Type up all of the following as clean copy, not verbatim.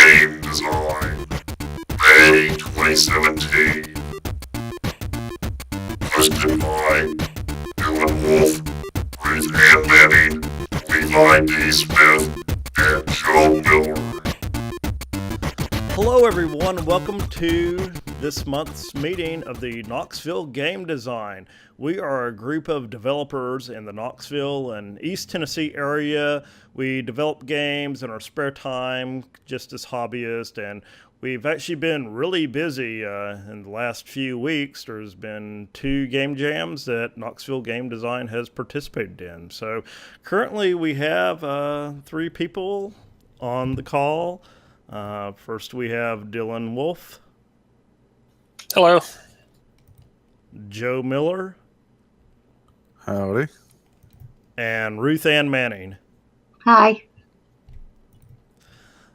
Game Design, May 2017. Hosted by Dylan Wolf, Ruth Ann Manning, Levi D. Smith, and Joe Miller. Hello everyone, and welcome to this month's meeting of the Knoxville Game Design. We are a group of developers in the Knoxville and East Tennessee area. We develop games in our spare time just as hobbyists, and we've actually been really busy in the last few weeks. There's been 2 game jams that Knoxville Game Design has participated in. So currently we have 3 people on the call. First we have Dylan Wolf. Hello. Joe Miller. Howdy. And Ruth Ann Manning. Hi.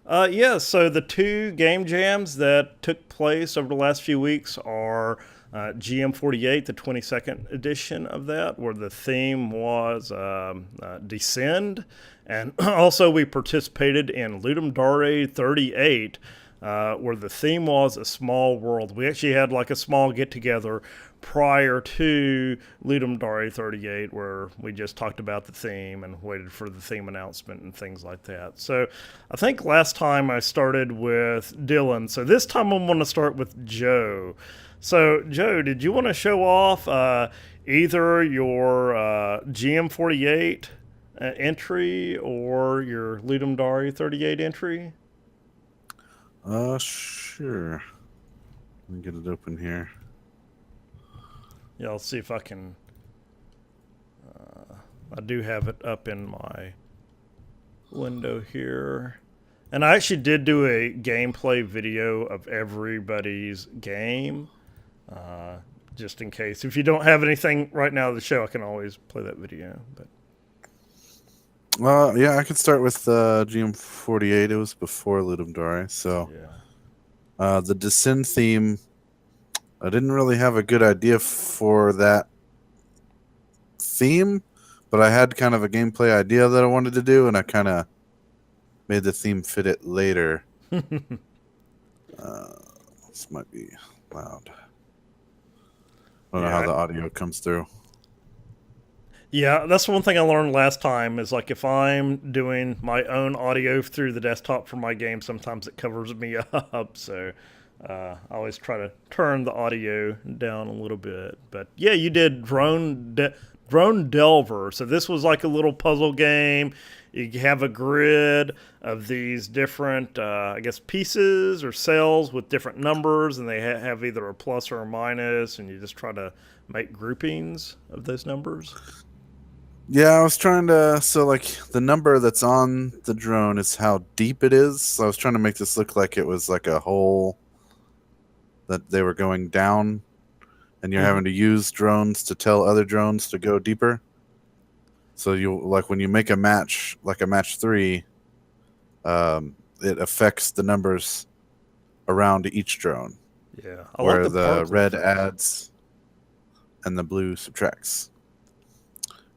So the 2 game jams that took place over the last few weeks are GM48, the 22nd edition of that, where the theme was Descend. And also we participated in Ludum Dare 38, where the theme was A Small World. We actually had like a small get-together prior to Ludum Dare 38, where we just talked about the theme and waited for the theme announcement and things like that. So I think last time I started with Dylan, so this time I'm going to start with Joe. So Joe, did you want to show off either your GM48 entry or your Ludum Dare 38 entry? Sure. Let me get it open here. Yeah, I'll see if I can. I do have it up in my window here. And I actually did do a gameplay video of everybody's game. Just in case. If you don't have anything right now to show, I can always play that video. But yeah, I could start with GM48. It was before Ludum Dare, so yeah. the Descend theme, I didn't really have a good idea for that theme, but I had kind of a gameplay idea that I wanted to do, and I kind of made the theme fit it later. This might be loud. I don't know how the audio comes through. Yeah, that's one thing I learned last time is like if I'm doing my own audio through the desktop for my game, sometimes it covers me up. So I always try to turn the audio down a little bit. But yeah, you did Drone Delver. So this was like a little puzzle game. You have a grid of these different, I guess, pieces or cells with different numbers, and they have either a plus or a minus, and you just try to make groupings of those numbers. Yeah, I was trying to, so like the number that's on the drone is how deep it is. So I was trying to make this look like it was like a hole that they were going down, and you're having to use drones to tell other drones to go deeper. So you, like when you make a match, like a match 3, it affects the numbers around each drone. Yeah, where the red adds and the blue subtracts.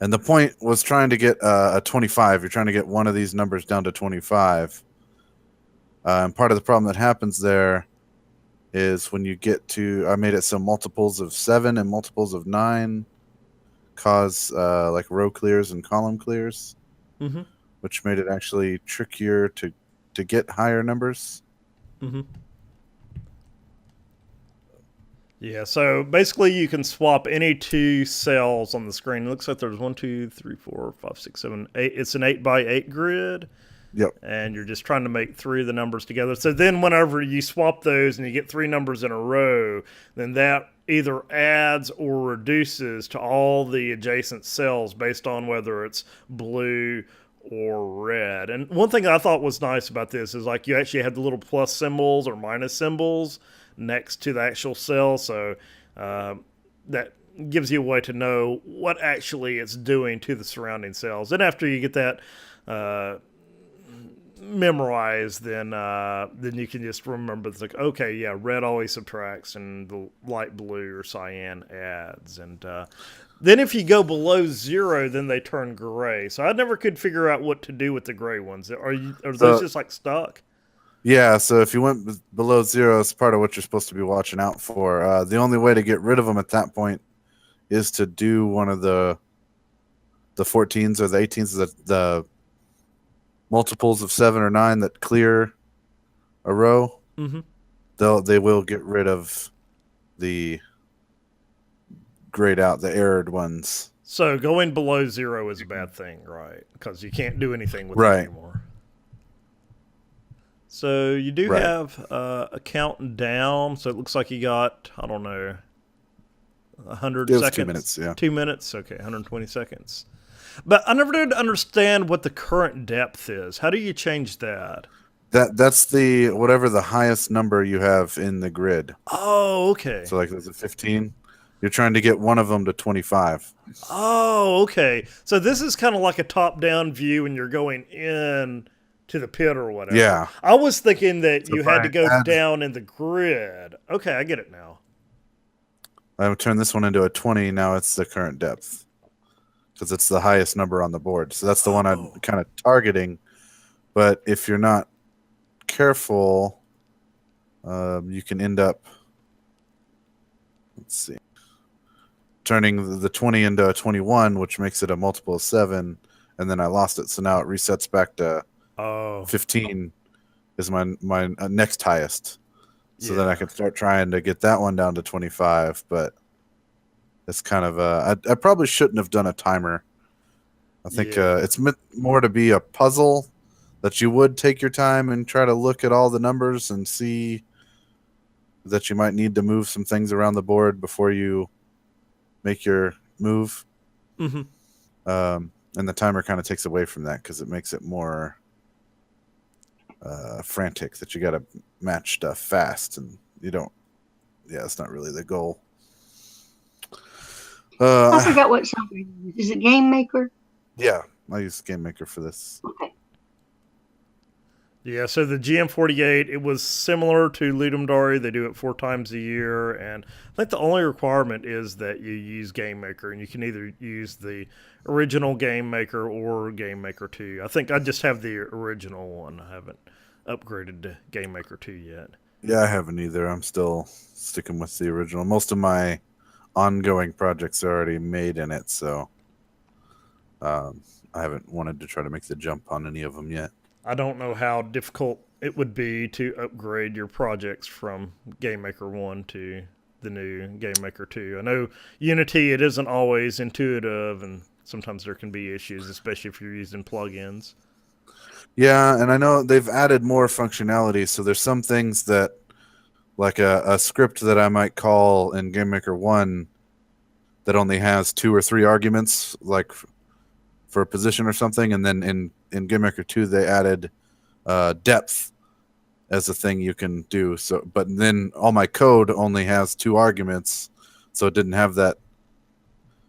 And the point was trying to get a 25. You're trying to get one of these numbers down to 25. And part of the problem that happens there is when you get to, I made it so multiples of 7 and multiples of 9 cause like row clears and column clears, which made it actually trickier to get higher numbers. Yeah, so basically you can swap any 2 cells on the screen. It looks like there's 1, 2, 3, 4, 5, 6, 7, 8. It's an 8x8 grid. Yep. And you're just trying to make 3 of the numbers together. So then whenever you swap those and you get 3 numbers in a row, then that either adds or reduces to all the adjacent cells based on whether it's blue or red. And one thing I thought was nice about this is like you actually had the little plus symbols or minus symbols next to the actual cell, so that gives you a way to know what actually it's doing to the surrounding cells. And after you get that memorized, then you can just remember it's like, okay, yeah, red always subtracts and the light blue or cyan adds. And then if you go below 0, then they turn gray. So I never could figure out what to do with the gray ones. Are those just like stuck? Yeah, so if you went below 0, it's part of what you're supposed to be watching out for. The only way to get rid of them at that point is to do one of the 14s or the 18s, the multiples of 7 or 9 that clear a row. Mm-hmm. They will get rid of the grayed out, the errored ones. So going below 0 is a bad thing, right? Because you can't do anything with it Right. anymore. So you do Right. have a count down. So it looks like you got, I don't know, 100 It was seconds. 2 minutes, yeah. 2 minutes? Okay, 120 seconds. But I never did understand what the current depth is. How do you change that? That's the whatever the highest number you have in the grid. Oh, okay. So like there's a 15. You're trying to get one of them to 25. Oh, okay. So this is kind of like a top-down view, and you're going in to the pit or whatever. Yeah. I was thinking that So you if had I to go add- down in the grid. Okay, I get it now. I would turn this one into a 20. Now it's the current depth because it's the highest number on the board. So that's the one I'm kind of targeting. But if you're not careful, you can end up, let's see, turning the 20 into a 21, which makes it a multiple of 7. And then I lost it. So now it resets back to 15 is my next highest. So then I can start trying to get that one down to 25, but it's kind of I probably shouldn't have done a timer. I think it's meant more to be a puzzle that you would take your time and try to look at all the numbers and see that you might need to move some things around the board before you make your move. Mm-hmm. And the timer kind of takes away from that because it makes it more frantic that you got to match stuff fast, and you don't. Yeah, it's not really the goal. I forgot what software it is. Is it Game Maker? Yeah, I use Game Maker for this. Okay. Yeah, so the GM48, it was similar to Ludum Dare. They do it 4 times a year, and I think the only requirement is that you use Game Maker, and you can either use the original Game Maker or Game Maker 2. I think I just have the original one. I haven't upgraded to Game Maker 2 yet. Yeah, I haven't either. I'm still sticking with the original. Most of my ongoing projects are already made in it, so I haven't wanted to try to make the jump on any of them yet. I don't know how difficult it would be to upgrade your projects from Game Maker 1 to the new Game Maker 2. I know Unity, it isn't always intuitive, and sometimes there can be issues, especially if you're using plugins. Yeah, and I know they've added more functionality, so there's some things that, like a script that I might call in Game Maker 1 that only has 2 or 3 arguments, like for a position or something, and then in Game Maker 2 they added depth as a thing you can do. So, but then all my code only has 2 arguments, so it didn't have that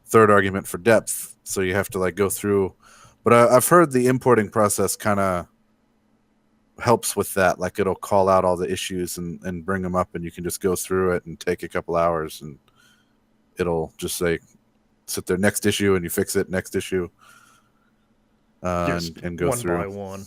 third argument for depth. So you have to like go through. But I've heard the importing process kind of helps with that. Like it'll call out all the issues and bring them up, and you can just go through it and take a couple hours, and it'll just say, sit there, next issue, and you fix it, next issue. And go one through by one.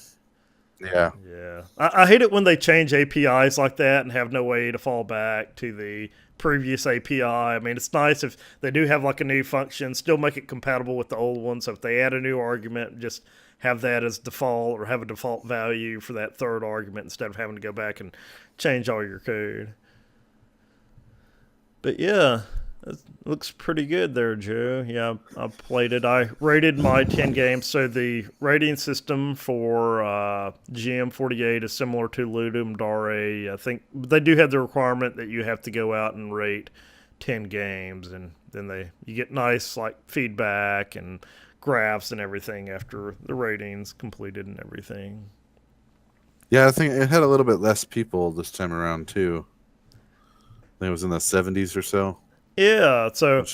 Yeah. Yeah. I hate it when they change APIs like that and have no way to fall back to the previous API. I mean, it's nice if they do have like a new function, still make it compatible with the old one. So if they add a new argument, just have that as default or have a default value for that third argument instead of having to go back and change all your code. But yeah. It looks pretty good there, Joe. Yeah, I played it. I rated my 10 games. So the rating system for GM48 is similar to Ludum Dare. I think they do have the requirement that you have to go out and rate 10 games, and then you get nice like feedback and graphs and everything after the rating's completed and everything. Yeah, I think it had a little bit less people this time around too. I think it was in the 70s or so. Yeah, so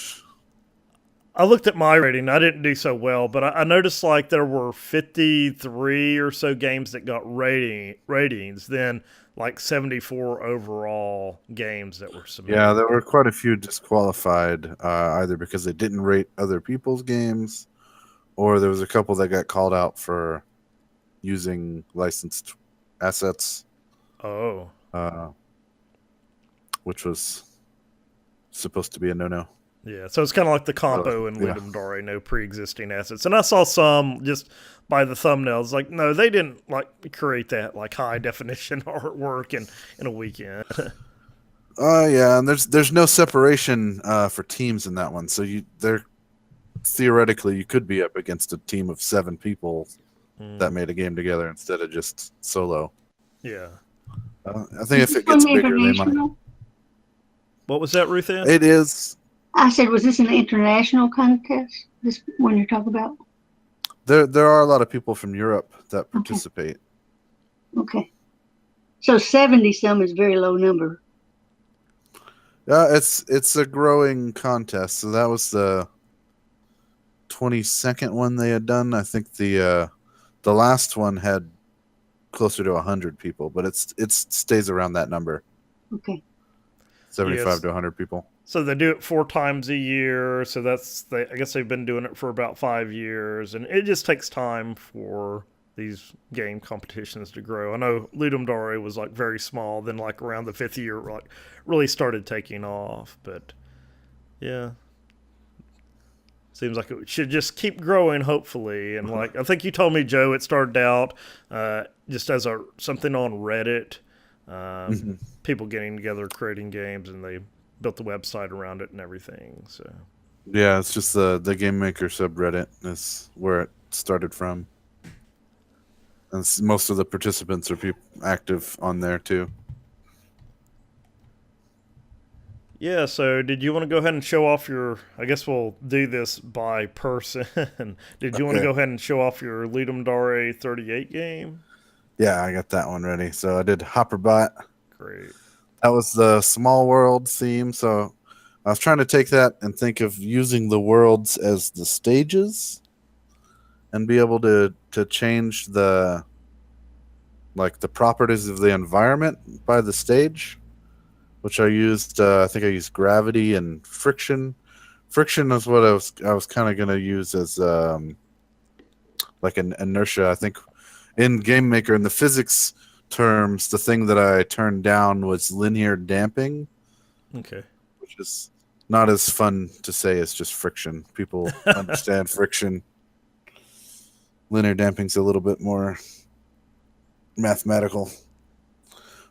I looked at my rating. I didn't do so well, but I noticed like there were 53 or so games that got ratings, then like 74 overall games that were submitted. Yeah, there were quite a few disqualified, either because they didn't rate other people's games, or there was a couple that got called out for using licensed assets. Oh, which was supposed to be a no-no. yeah. So it's kind of like the compo in Yeah. Ludum Dare, no pre-existing assets. And I saw some just by the thumbnails, like, no, they didn't like create that like high definition artwork in a weekend. Yeah, and there's no separation for teams in that one, so there theoretically you could be up against a team of 7 people that made a game together instead of just solo. Yeah. I think Is if this it gets one bigger, they might. international? What was that, Ruth Ann? It is. I said, was this an international contest? This one you're talking about? There are a lot of people from Europe that participate. Okay. So 70 some is a very low number. It's a growing contest. So that was the 22nd one they had done. I think the last one had closer to 100 people, but it stays around that number. Okay. 75 to 100 people. So they do it 4 times a year. So I guess they've been doing it for about 5 years, and it just takes time for these game competitions to grow. I know Ludum Dare was like very small, then like around the 5th year, like really started taking off. But yeah, seems like it should just keep growing, hopefully. And like I think you told me, Joe, it started out just as something on Reddit, people getting together, creating games, and they built the website around it and everything. So yeah, it's just the Game Maker subreddit is where it started from. And most of the participants are active on there too. yeah, so did you want to go ahead and show off I guess we'll do this by person. Did you want to go ahead and show off your Ludum Dare 38 game? Yeah, I got that one ready. So I did Hopperbot. Great. That was the Small World theme. So I was trying to take that and think of using the worlds as the stages and be able to change the properties of the environment by the stage, which I used. I think I used gravity and friction. Friction is what I was kind of going to use as like an inertia. I think in Game Maker, in the physics terms, the thing that I turned down was linear damping. Okay. Which is not as fun to say as just friction. People understand friction. Linear damping's a little bit more mathematical.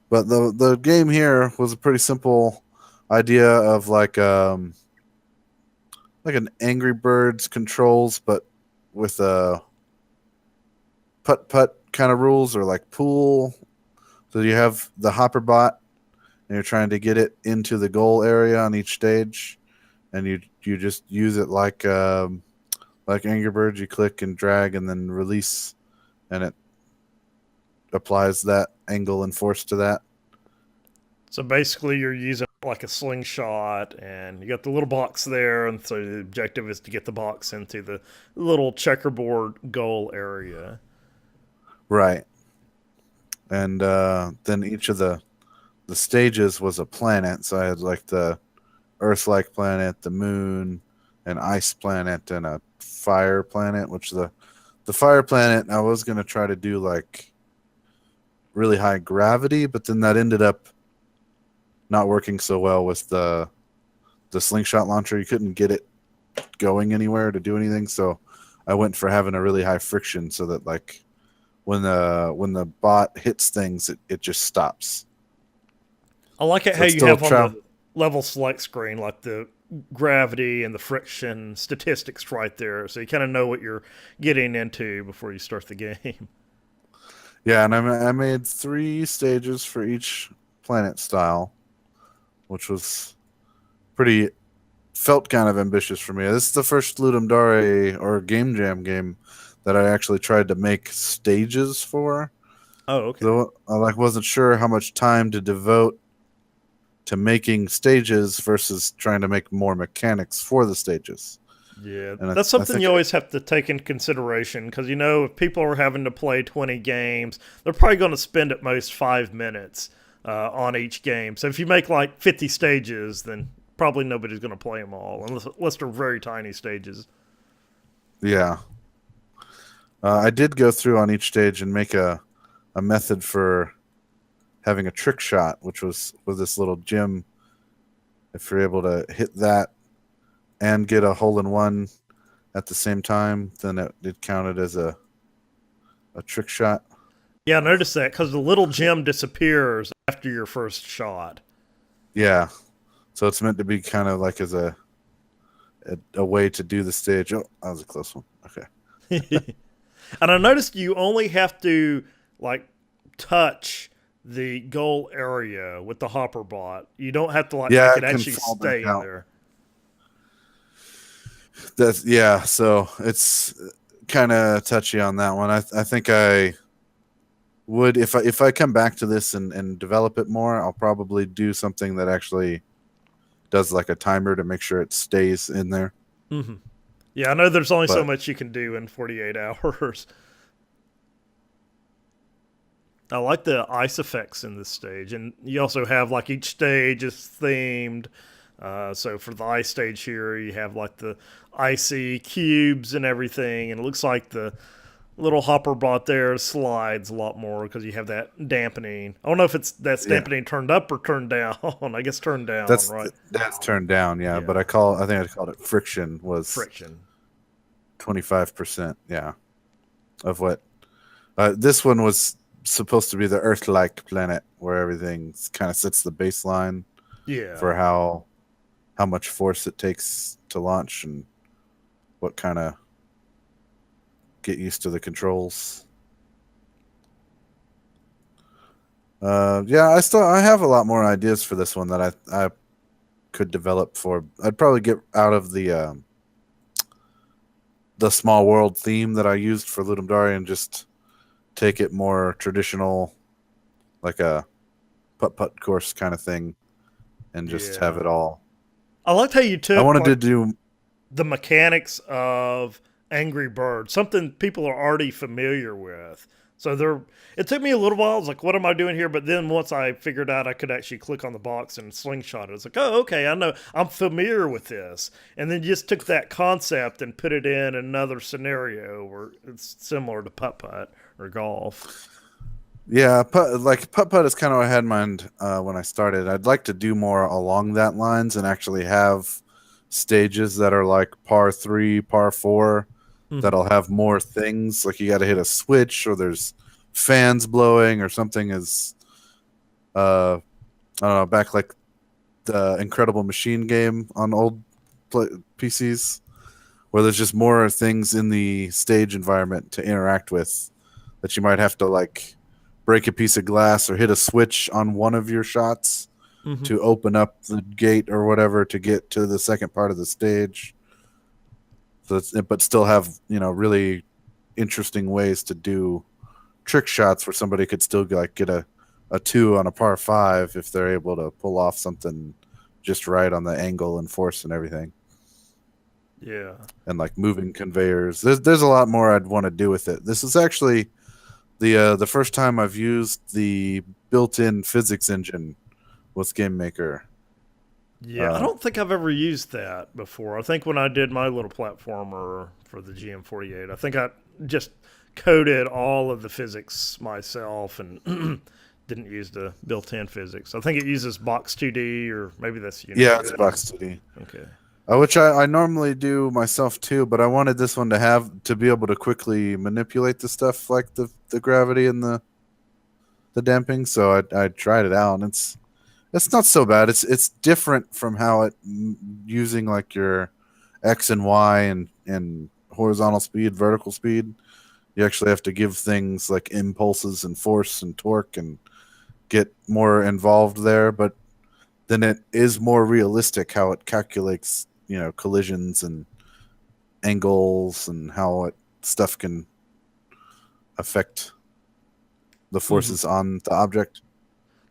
But the game here was a pretty simple idea of like an Angry Birds controls, but with a putt kind of rules, or like pool. So you have the Hopperbot, and you're trying to get it into the goal area on each stage, and you just use it like Angry Birds. You click and drag and then release, and it applies that angle and force to that. So basically you're using like a slingshot, and you got the little box there, and so the objective is to get the box into the little checkerboard goal area. Right. And then each of the stages was a planet. So I had like the Earth-like planet, the moon, an ice planet, and a fire planet, which the fire planet I was going to try to do like really high gravity, but then that ended up not working so well with the slingshot launcher. You couldn't get it going anywhere to do anything, so I went for having a really high friction so that like when the bot hits things, it just stops. I like it So how it's you still have on the level select screen like the gravity and the friction statistics right there, so you kind of know what you're getting into before you start the game. Yeah, and I made 3 stages for each planet style, which was felt kind of ambitious for me. This is the first Ludum Dare or Game Jam game that I actually tried to make stages for. Oh, okay. So I wasn't sure how much time to devote to making stages versus trying to make more mechanics for the stages. Yeah, And that's something you always have to take into consideration, because, if people are having to play 20 games, they're probably going to spend at most 5 minutes on each game. So if you make like 50 stages, then probably nobody's going to play them all, unless they're very tiny stages. Yeah. I did go through on each stage and make a method for having a trick shot, which was with this little gem. If you're able to hit that and get a hole-in-one at the same time, then it counted as a trick shot. Yeah, I noticed that because the little gem disappears after your first shot. Yeah, so it's meant to be kind of like as a way to do the stage. Oh, that was a close one. Okay. And I noticed you only have to like touch the goal area with the hopper bot. You don't have to like Yeah, make it it can actually fall stay back in out. there. So it's kind of touchy on that one. I think I would, if I come back to this and develop it more, I'll probably do something that actually does like a timer to make sure it stays in there. Mm-hmm. Yeah, I know there's only so But- much you can do in 48 hours. I like the ice effects in this stage, and you also have like each stage is themed. So for the ice stage here, you have like the icy cubes and everything, and it looks like the little hopper bot there slides a lot more because you have that dampening. I don't know if that's dampening turned up or turned down. I guess turned down, right? That's turned down, yeah. Yeah. But I think I called it friction. Was Friction. 25%, yeah, of what this one was supposed to be the Earth-like planet where everything kind of sets the baseline Yeah. for how much force it takes to launch and what kind of get used to the controls. Yeah, I have a lot more ideas for this one that I could develop for. I'd probably get out of the small world theme that I used for Ludum Dare and just take it more traditional, like a putt-putt course kind of thing, and just have it all. I liked how you took I wanted to do the mechanics of Angry Bird, something people are already familiar with. So it took me a little while. I was like, what am I doing here? But then once I figured out I could actually click on the box and slingshot it, it's like, oh, okay, I know. I'm familiar with this. And then just took that concept and put it in another scenario where it's similar to putt-putt or golf. Yeah, putt-putt is kind of what I had in mind when I started. I'd like to do more along that lines and actually have stages that are like par 3, par 4, that'll have more things. Like you got to hit a switch or there's fans blowing or something is, I don't know, back like the Incredible Machine game on old PCs where there's just more things in the stage environment to interact with that you might have to like break a piece of glass or hit a switch on one of your shots to open up the gate or whatever to get to the second part of the stage. So but still have, really interesting ways to do trick shots where somebody could still like get a 2 on a par 5 if they're able to pull off something just right on the angle and force and everything. Yeah. And like moving conveyors. There's a lot more I'd want to do with it. This is actually the first time I've used the built-in physics engine with Game Maker. Yeah, I don't think I've ever used that before. I think when I did my little platformer for the GM48, I think I just coded all of the physics myself and didn't use the built-in physics. I think it uses Box 2D or maybe that's Unity. Yeah, it's Box 2D. Okay. Which I normally do myself too, but I wanted this one to be able to quickly manipulate the stuff like the gravity and the damping. So I tried it out, and it's not so bad. It's different from how it using like your X and Y and horizontal speed, vertical speed. You actually have to give things like impulses and force and torque and get more involved there. But then it is more realistic how it calculates, collisions and angles and how stuff can affect the forces on the object.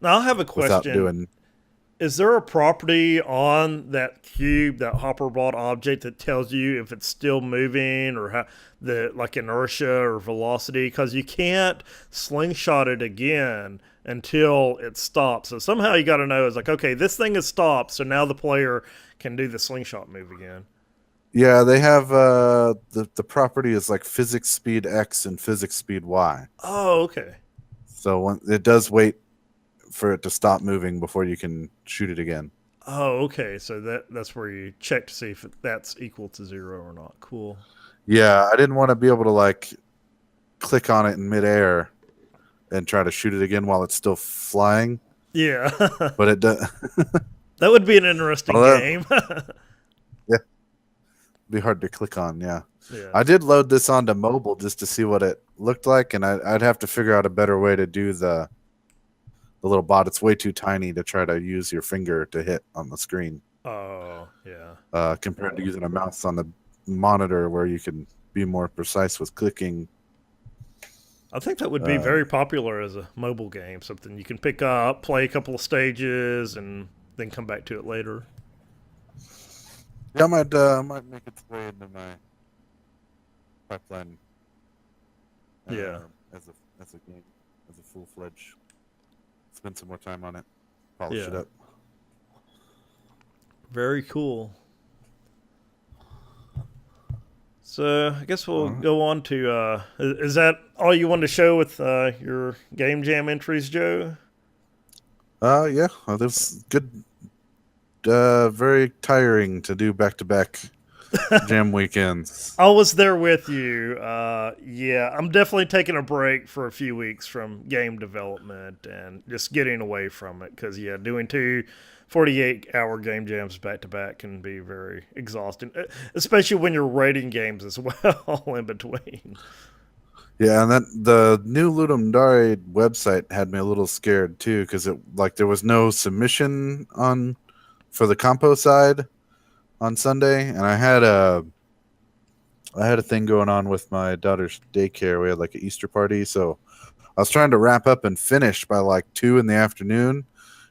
Now I have a Without question. doing. Is there a property on that cube, that hopperbot object, that tells you if it's still moving or how like inertia or velocity? Because you can't slingshot it again until it stops. So somehow you got to know, it's like, okay, this thing has stopped, so now the player can do the slingshot move again. Yeah, they have the property is like physics speed X and physics speed Y. Oh, okay. So it does wait for it to stop moving before you can shoot it again. Oh, okay. So that's where you check to see if that's equal to 0 or not. Cool. Yeah, I didn't want to be able to like click on it in midair and try to shoot it again while it's still flying. Yeah. But it does. That would be an interesting game. Yeah, be hard to click on. Yeah. Yeah. I did load this onto mobile just to see what it looked like, and I'd have to figure out a better way to do the little bot. It's way too tiny to try to use your finger to hit on the screen. Oh, yeah. Compared to using a mouse on the monitor where you can be more precise with clicking. I think that would be very popular as a mobile game, something you can pick up, play a couple of stages, and then come back to it later. Yeah, I might make its way into my pipeline. Yeah. As a game, as a full-fledged. Spend some more time on it. Polish it up. Very cool. So I guess we'll go on to. Is that all you wanted to show with your Game Jam entries, Joe? Yeah. Well, it was good. Very tiring to do back-to-back jam weekends. I was there with you. Yeah, I'm definitely taking a break for a few weeks from game development and just getting away from it because, doing 2 48-hour game jams back-to-back can be very exhausting, especially when you're rating games as well in between. Yeah, and the new Ludum Dare website had me a little scared too because there was no submission for the compo side on Sunday, and I had a thing going on with my daughter's daycare. We had like an Easter party, so I was trying to wrap up and finish by like 2 in the afternoon,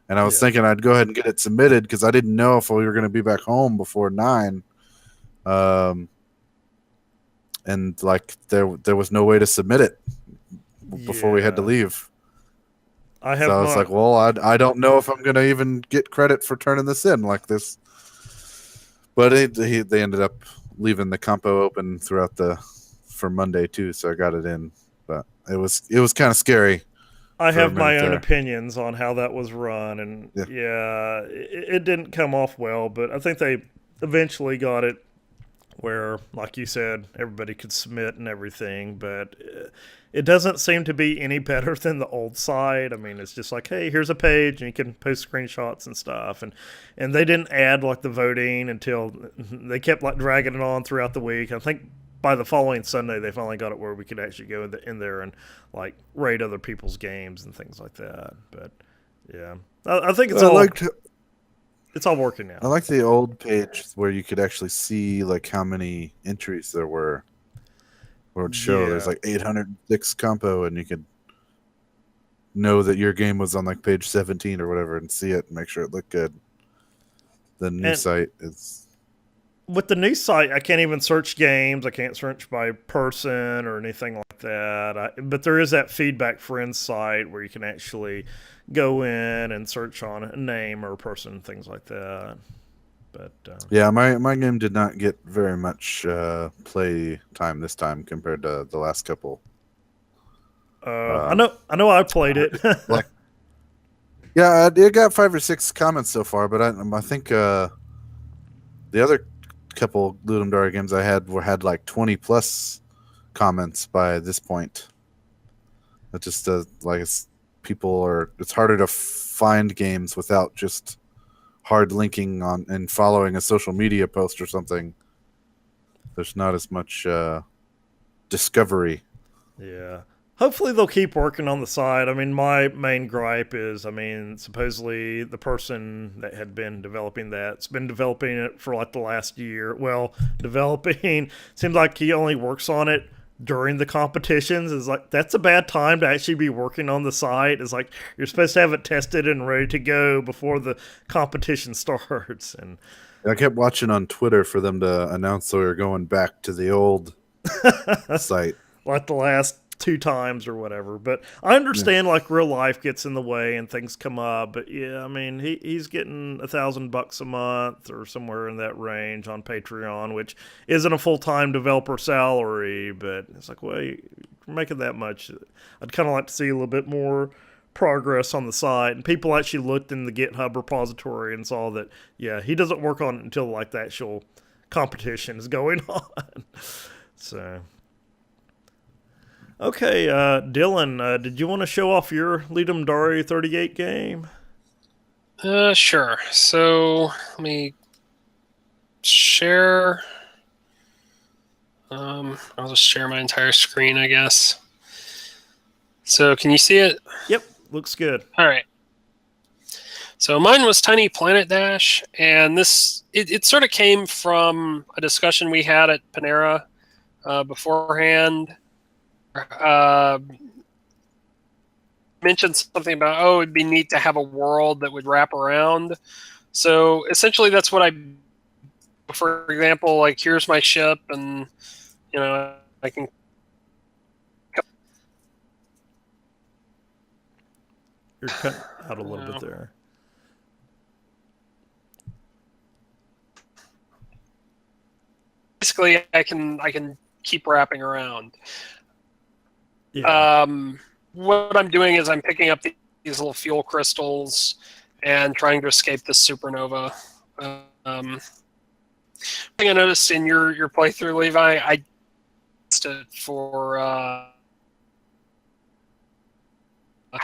and I was thinking I'd go ahead and get it submitted because I didn't know if we were going to be back home before 9. And like there was no way to submit it before we had to leave. So I was like, well, I don't know if I'm going to even get credit for turning this in like this. But they ended up leaving the compo open for Monday too, so I got it in. But it was kind of scary. I have my own opinions on how that was run, and it didn't come off well. But I think they eventually got it where, like you said, everybody could submit and everything. But it doesn't seem to be any better than the old site. I mean, it's just like, hey, here's a page, and you can post screenshots and stuff. And they didn't add like the voting until they kept like dragging it on throughout the week. I think by the following Sunday, they finally got it where we could actually go in there and like rate other people's games and things like that. But yeah, I think it's all working now. I like the old page where you could actually see like how many entries there were. Where it would show there's like 806 compo, and you could know that your game was on like page 17 or whatever, and see it and make sure it looked good. The new site is. With the new site, I can't even search games. I can't search by person or anything like that. But there is that Feedback Friends site where you can actually go in and search on a name or a person, things like that. But yeah, my game did not get very much play time this time compared to the last couple. I know I played it. It got 5 or 6 comments so far, but I think the other couple Ludum Dare games I had like 20 plus comments by this point. It just it's harder to find games without just hard linking on and following a social media post or something. There's not as much discovery. Yeah. Hopefully they'll keep working on the site. I mean, my main gripe is, supposedly the person that had been developing that's been developing it for like the last year. Well, developing seems like he only works on it during the competitions. Is like, that's a bad time to actually be working on the site. It's like you're supposed to have it tested and ready to go before the competition starts. And I kept watching on Twitter for them to announce they were going back to the old site. Like the last 2 times or whatever. But I understand like real life gets in the way and things come up. But yeah, I mean, he's getting $1,000 a month or somewhere in that range on Patreon, which isn't a full-time developer salary, but it's like, well, you're making that much. I'd kind of like to see a little bit more progress on the site, and people actually looked in the GitHub repository and saw that, yeah, he doesn't work on it until like the actual competition is going on. So, okay, Dylan, did you want to show off your Lidum Dari 38 game? Sure. So let me share. I'll just share my entire screen, I guess. So can you see it? Yep, looks good. All right. So mine was Tiny Planet Dash, and it sort of came from a discussion we had at Panera beforehand. Mentioned something about, oh, it'd be neat to have a world that would wrap around. So essentially that's what for example, like here's my ship, and I can. You're cut out a little bit there. Basically, I can keep wrapping around. Yeah. What I'm doing is I'm picking up these little fuel crystals and trying to escape this supernova. Thing I noticed in your playthrough, Levi, I tested it for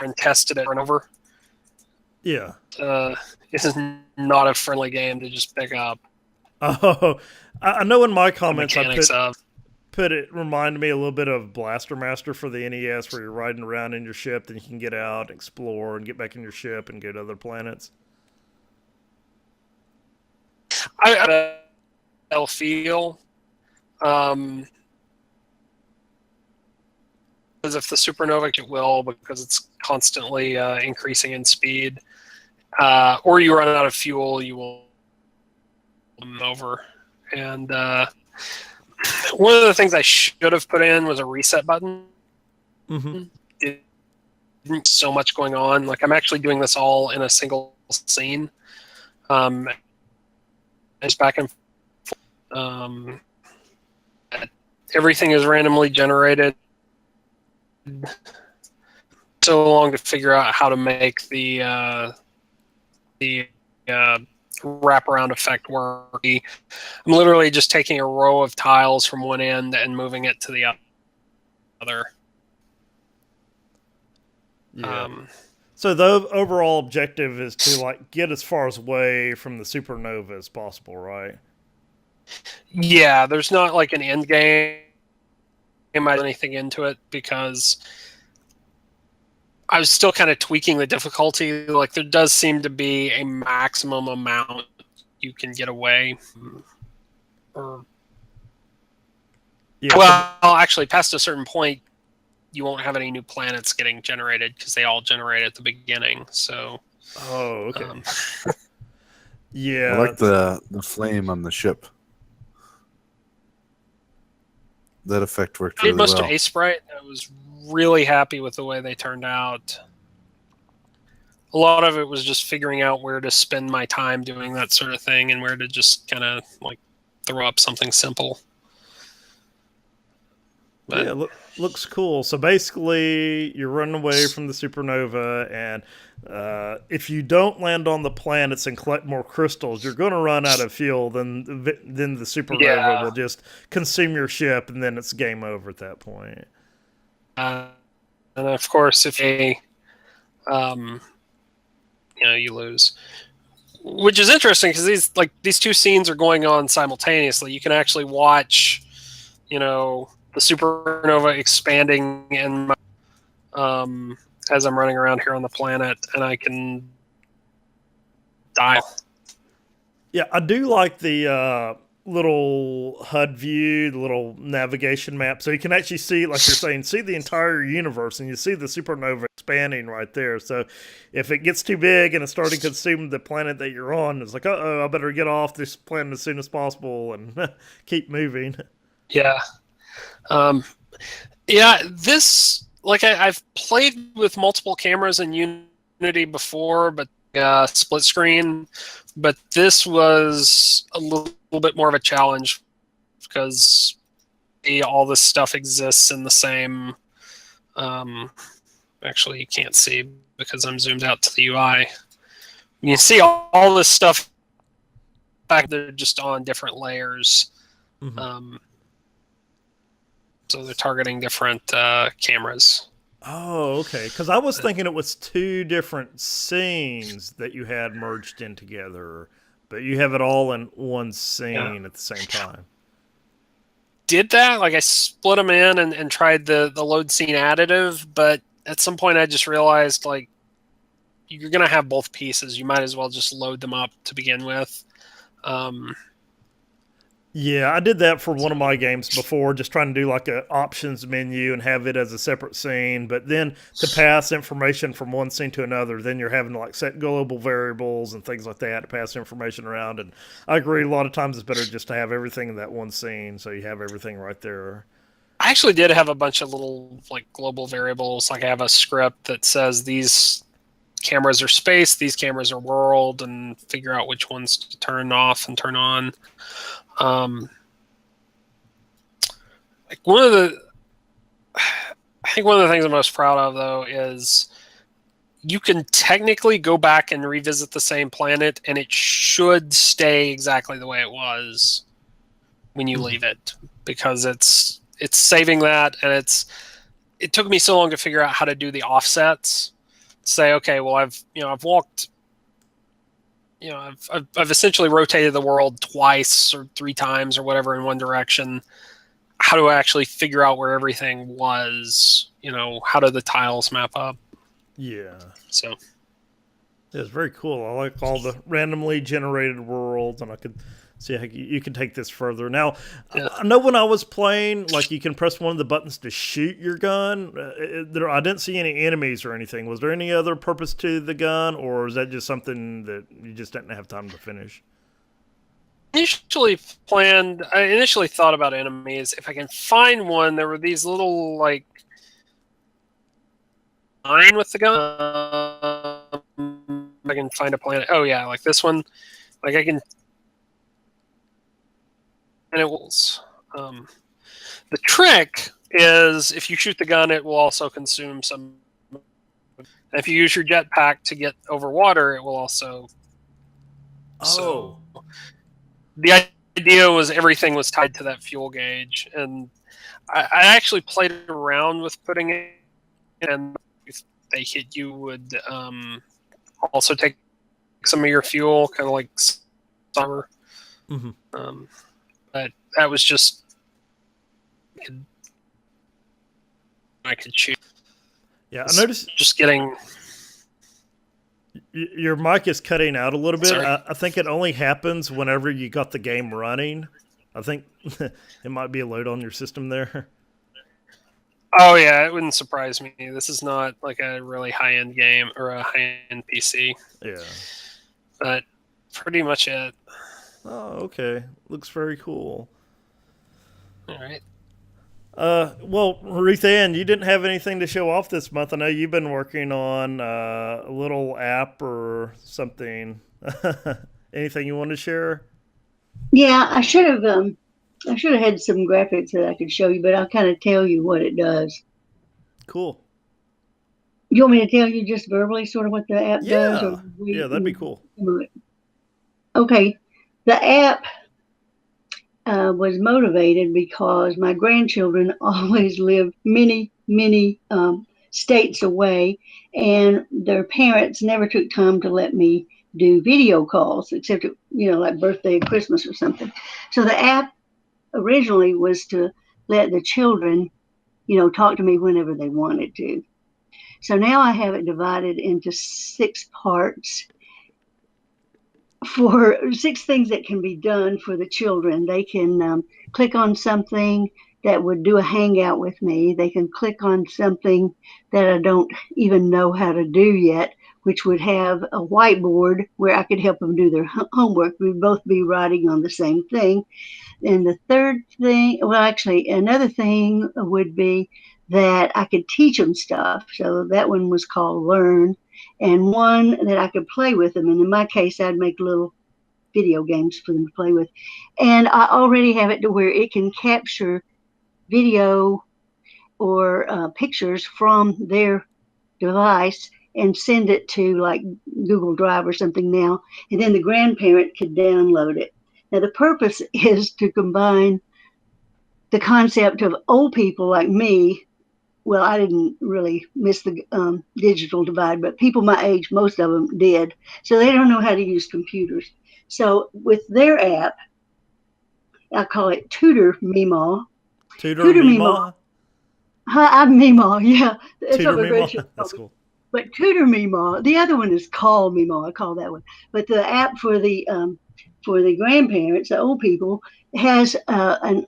and tested it over and over. Yeah. This is not a friendly game to just pick up. Oh, I know in my comments I put it reminded me a little bit of Blaster Master for the NES, where you're riding around in your ship, then you can get out, explore, and get back in your ship and go to other planets. I feel because if the supernova, it will, because it's constantly increasing in speed, or you run out of fuel, you will over. And one of the things I should have put in was a reset button. Mm-hmm. So much going on. Like, I'm actually doing this all in a single scene. It's back and forth. Everything is randomly generated. So long to figure out how to make the wraparound effect work. I'm literally just taking a row of tiles from one end and moving it to the other. Yeah. So the overall objective is to get as far away from the supernova as possible, right? Yeah, there's not like an end game. I didn't put anything into it because I was still kind of tweaking the difficulty. Like, there does seem to be a maximum amount you can get away. Well, actually, past a certain point, you won't have any new planets getting generated because they all generate at the beginning. So. Oh, okay. Yeah. I like the flame on the ship. That effect worked really well. Most of Ace Sprite, I was really happy with the way they turned out. A lot of it was just figuring out where to spend my time doing that sort of thing and where to just kind of throw up something simple. But, yeah, looks cool. So basically, you're running away from the supernova, and if you don't land on the planets and collect more crystals, you're going to run out of fuel. Then the supernova will just consume your ship, and then it's game over at that point. And of course, if you lose, which is interesting because these two scenes are going on simultaneously. You can actually watch, the supernova expanding in as I'm running around here on the planet, and I can die. Yeah, I do like the little HUD view, the little navigation map, so you can actually see, like you're saying, see the entire universe, and you see the supernova expanding right there. So if it gets too big and it's starting to consume the planet that you're on, it's like, uh-oh, I better get off this planet as soon as possible and keep moving. Yeah. This, I've played with multiple cameras in Unity before, but split screen, but this was a little bit more of a challenge because all this stuff exists in the same Actually, you can't see because I'm zoomed out to the UI. You can see all this stuff back there just on different layers. Mhm. So they're targeting different cameras. Oh, okay. Because I was thinking it was two different scenes that you had merged in together, but you have it all in one scene at the same time. Did that? Like I split them in and tried the load scene additive, but at some point I just realized like you're gonna have both pieces. You might as well just load them up to begin with. Yeah, I did that for one of my games before, just trying to do like a options menu and have it as a separate scene. But then to pass information from one scene to another, then you're having to like set global variables and things like that to pass information around. And I agree, a lot of times it's better just to have everything in that one scene, so you have everything right there. I actually did have a bunch of little like global variables. Like I have a script that says these cameras are space, these cameras are world, and figure out which ones to turn off and turn on. Like I think one of the things I'm most proud of though is you can technically go back and revisit the same planet and it should stay exactly the way it was when you leave it, because it's saving that, and it took me so long to figure out how to do the offsets. Say, okay, well I've walked, I've essentially rotated the world twice or 3 times or whatever in one direction. How do I actually figure out where everything was? How do the tiles map up? Yeah. So Yeah, it's very cool. I like all the randomly generated worlds, and I could see how you can take this further. Now, yeah. I know when I was playing, like you can press one of the buttons to shoot your gun. I didn't see any enemies or anything. Was there any other purpose to the gun, or is that just something that you just didn't have time to finish? I initially thought about enemies. If I can find one, there were these little like line with the gun. I can find a planet. Oh yeah, like this one. Like I can, and it will. The trick is if you shoot the gun, it will also consume some. And if you use your jetpack to get over water, it will also. Oh. So the idea was everything was tied to that fuel gauge, and I actually played around with putting it, and if they hit you, would also take some of your fuel, kind of like summer. Mm-hmm. But that was just I could shoot. Yeah, I noticed just getting. Your mic is cutting out a little bit. Sorry. I think it only happens whenever you got the game running. I think it might be a load on your system there. Oh yeah, it wouldn't surprise me. This is not like a really high-end game or a high-end PC. Yeah. But pretty much it. Oh, okay. Looks very cool. All right. Well, Ruth Ann, you didn't have anything to show off this month. I know you've been working on a little app or something. Anything you want to share? Yeah, I should have had some graphics that I could show you, but I'll kind of tell you what it does. Cool. You want me to tell you just verbally sort of what the app does? Or Yeah, that'd be cool. Okay. The app was motivated because my grandchildren always lived many, many states away, and their parents never took time to let me do video calls, except, like birthday, Christmas or something. So the app originally was to let the children, talk to me whenever they wanted to. So now I have it divided into 6 parts for 6 things that can be done for the children. They can click on something that would do a hangout with me. They can click on something that I don't even know how to do yet, which would have a whiteboard where I could help them do their homework. We'd both be writing on the same thing. And the third thing, another thing would be that I could teach them stuff. So that one was called Learn. And one that I could play with them. And in my case, I'd make little video games for them to play with. And I already have it to where it can capture video or pictures from their device and send it to like Google Drive or something now, and then the grandparent could download it. Now the purpose is to combine the concept of old people like me. Well, I didn't really miss the digital divide, but people my age, most of them did. So they don't know how to use computers. So with their app, I call it Tutor Meemaw. Tutor Meemaw? I'm Meemaw, yeah. That's Tutor what my Meemaw? grandchildren call That's me. cool. But Tutor Meemaw, the other one is Call Meemaw. I call that one. But the app for the grandparents, the old people, has an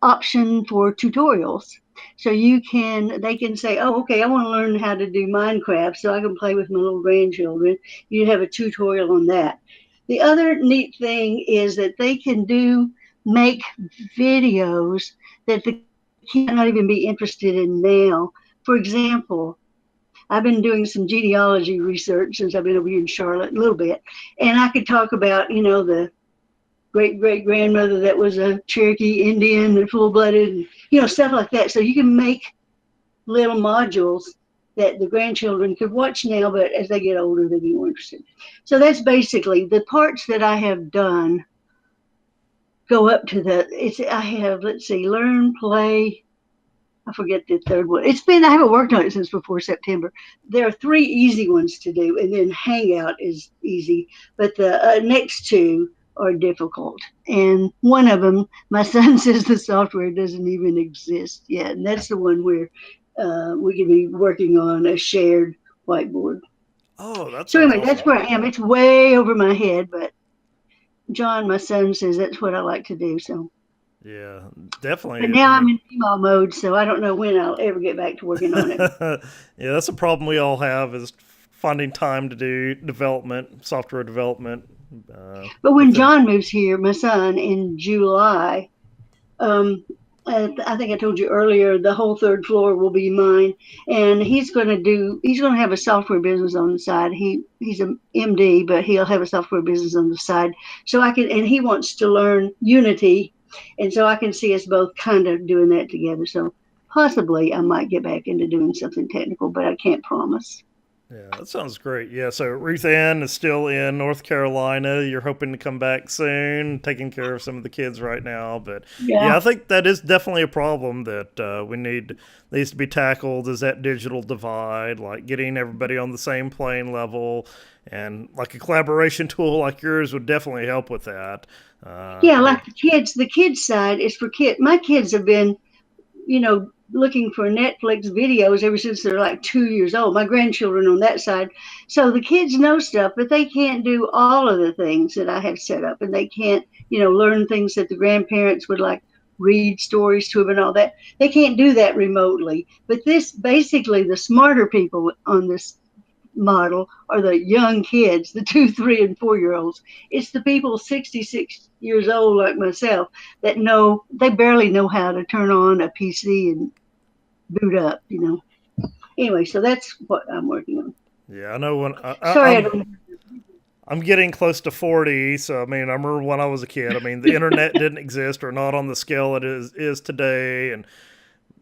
option for tutorials. So they can say, oh, okay, I want to learn how to do Minecraft so I can play with my little grandchildren. You have a tutorial on that. The other neat thing is that they can make videos that the kids might not even be interested in now. For example, I've been doing some genealogy research since I've been over here in Charlotte a little bit, and I could talk about, the great-great-grandmother that was a Cherokee Indian and full-blooded, stuff like that. So you can make little modules that the grandchildren could watch now, but as they get older, they'll be more interested. So that's basically the parts that I have done go up to learn, play. I forget the third one. I haven't worked on it since before September. There are 3 easy ones to do, and then Hangout is easy, but the next 2 are difficult. And one of them, my son says the software doesn't even exist yet. And that's the one where we could be working on a shared whiteboard. Oh, that's so anyway, awesome. That's where I am. It's way over my head, but John, my son, says that's what I like to do. So yeah, definitely. But now I'm in email mode, so I don't know when I'll ever get back to working on it. Yeah, that's a problem we all have, is finding time to do software development. But when John moves here, my son, in July, I think I told you earlier, the whole 3rd floor will be mine, and he's going to have a software business on the side. He's an MD, but he'll have a software business on the side. And he wants to learn Unity, and so I can see us both kind of doing that together. So possibly I might get back into doing something technical, but I can't promise. Yeah, that sounds great. Yeah, so Ruth Ann is still in North Carolina. You're hoping to come back soon, taking care of some of the kids right now. But yeah I think that is definitely a problem that needs to be tackled, is that digital divide, like getting everybody on the same playing level. And like a collaboration tool like yours would definitely help with that. Like the kids side is for kids. My kids have been, looking for Netflix videos ever since they're like 2 years old. My grandchildren on that side. So the kids know stuff, but they can't do all of the things that I have set up, and they can't, learn things that the grandparents would like read stories to them and all that. They can't do that remotely. But basically the smarter people on this model are the young kids, the 2, 3, and 4-year-olds. It's the people 66 years old like myself that they barely know how to turn on a PC and boot up, Anyway, so that's what I'm working on. Yeah, I know when Sorry, I'm getting close to 40, so I remember when I was a kid. The internet didn't exist, or not on the scale it is today, and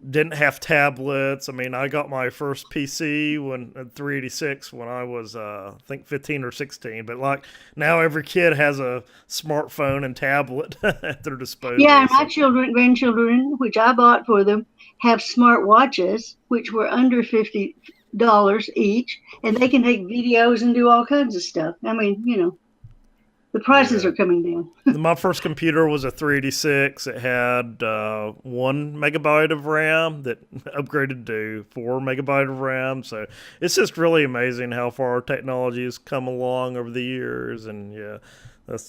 didn't have tablets. I got my first PC at 386 when I was, I think 15 or 16. But like now, every kid has a smartphone and tablet at their disposal. Yeah, my grandchildren, which I bought for them, have smart watches, which were under $50 each, and they can take videos and do all kinds of stuff. The prices are coming down. My first computer was a 386. It had 1 megabyte of RAM that upgraded to 4 megabyte of RAM. So it's just really amazing how far technology has come along over the years. And yeah,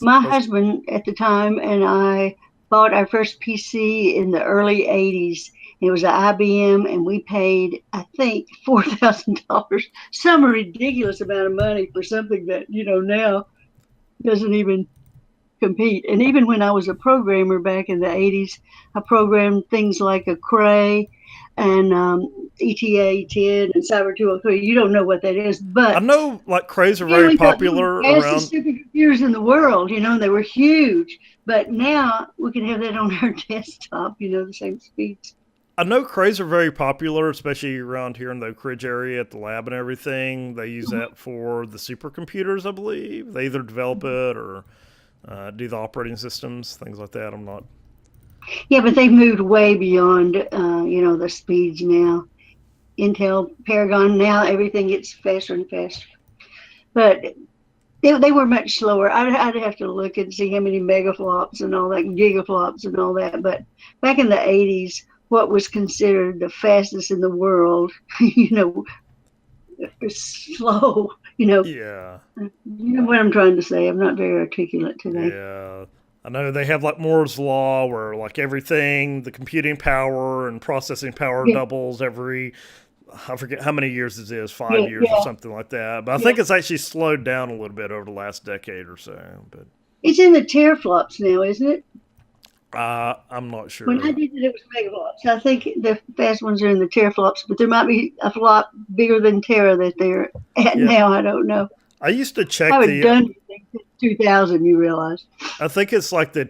my husband at the time and I bought our first PC in the early 80s. It was an IBM, and we paid, I think, $4,000, some ridiculous amount of money for something that, now doesn't even compete. And even when I was a programmer back in the 80s, I programmed things like a Cray and ETA 10 and Cyber 203. You don't know what that is, but I know like Crays are very popular around. Fastest supercomputers in the world, they were huge. But now we can have that on our desktop, the same speeds. I know crays are very popular, especially around here in the Oak Ridge area at the lab and everything. They use that for the supercomputers, I believe. They either develop it or do the operating systems, things like that. I'm not. Yeah, but they've moved way beyond, the speeds now. Intel, Paragon, now everything gets faster and faster. But they were much slower. I'd have to look and see how many megaflops and all that, gigaflops and all that. But back in the 80s, what was considered the fastest in the world, was slow. Yeah. You know what I'm trying to say. I'm not very articulate today. Yeah. I know they have like Moore's Law where like everything, the computing power and processing power Yeah. doubles every, I forget how many years it is, 5 Yeah, years yeah. or something like that. But I think it's actually slowed down a little bit over the last decade or so. But It's in the teraflops now, isn't it? I'm not sure. When I did it was megaflops. I think the fast ones are in the teraflops, but there might be a flop bigger than tera that they're at now. I don't know. I used to check I haven't done anything since 2000, you realize. I think it's like the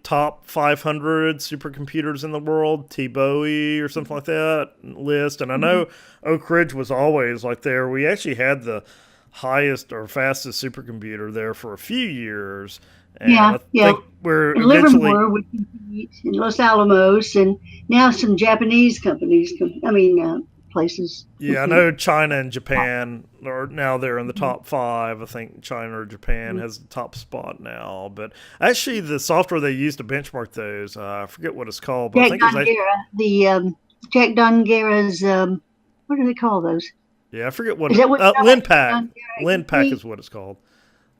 top 500 supercomputers in the world, T-Bowie or something like that list. And I know Oak Ridge was always like there. We actually had the highest or fastest supercomputer there for a few years. And I think we're and eventually Livermore would compete in Los Alamos, and now some Japanese companies, places. Yeah, I know China and Japan are now they're in the top 5. I think China or Japan has the top spot now. But actually, the software they use to benchmark those, I forget what it's called. But I think it's Jack Dongera's, what do they call those? Yeah, I forget what. Is that what LinPack. LinPack is what it's called.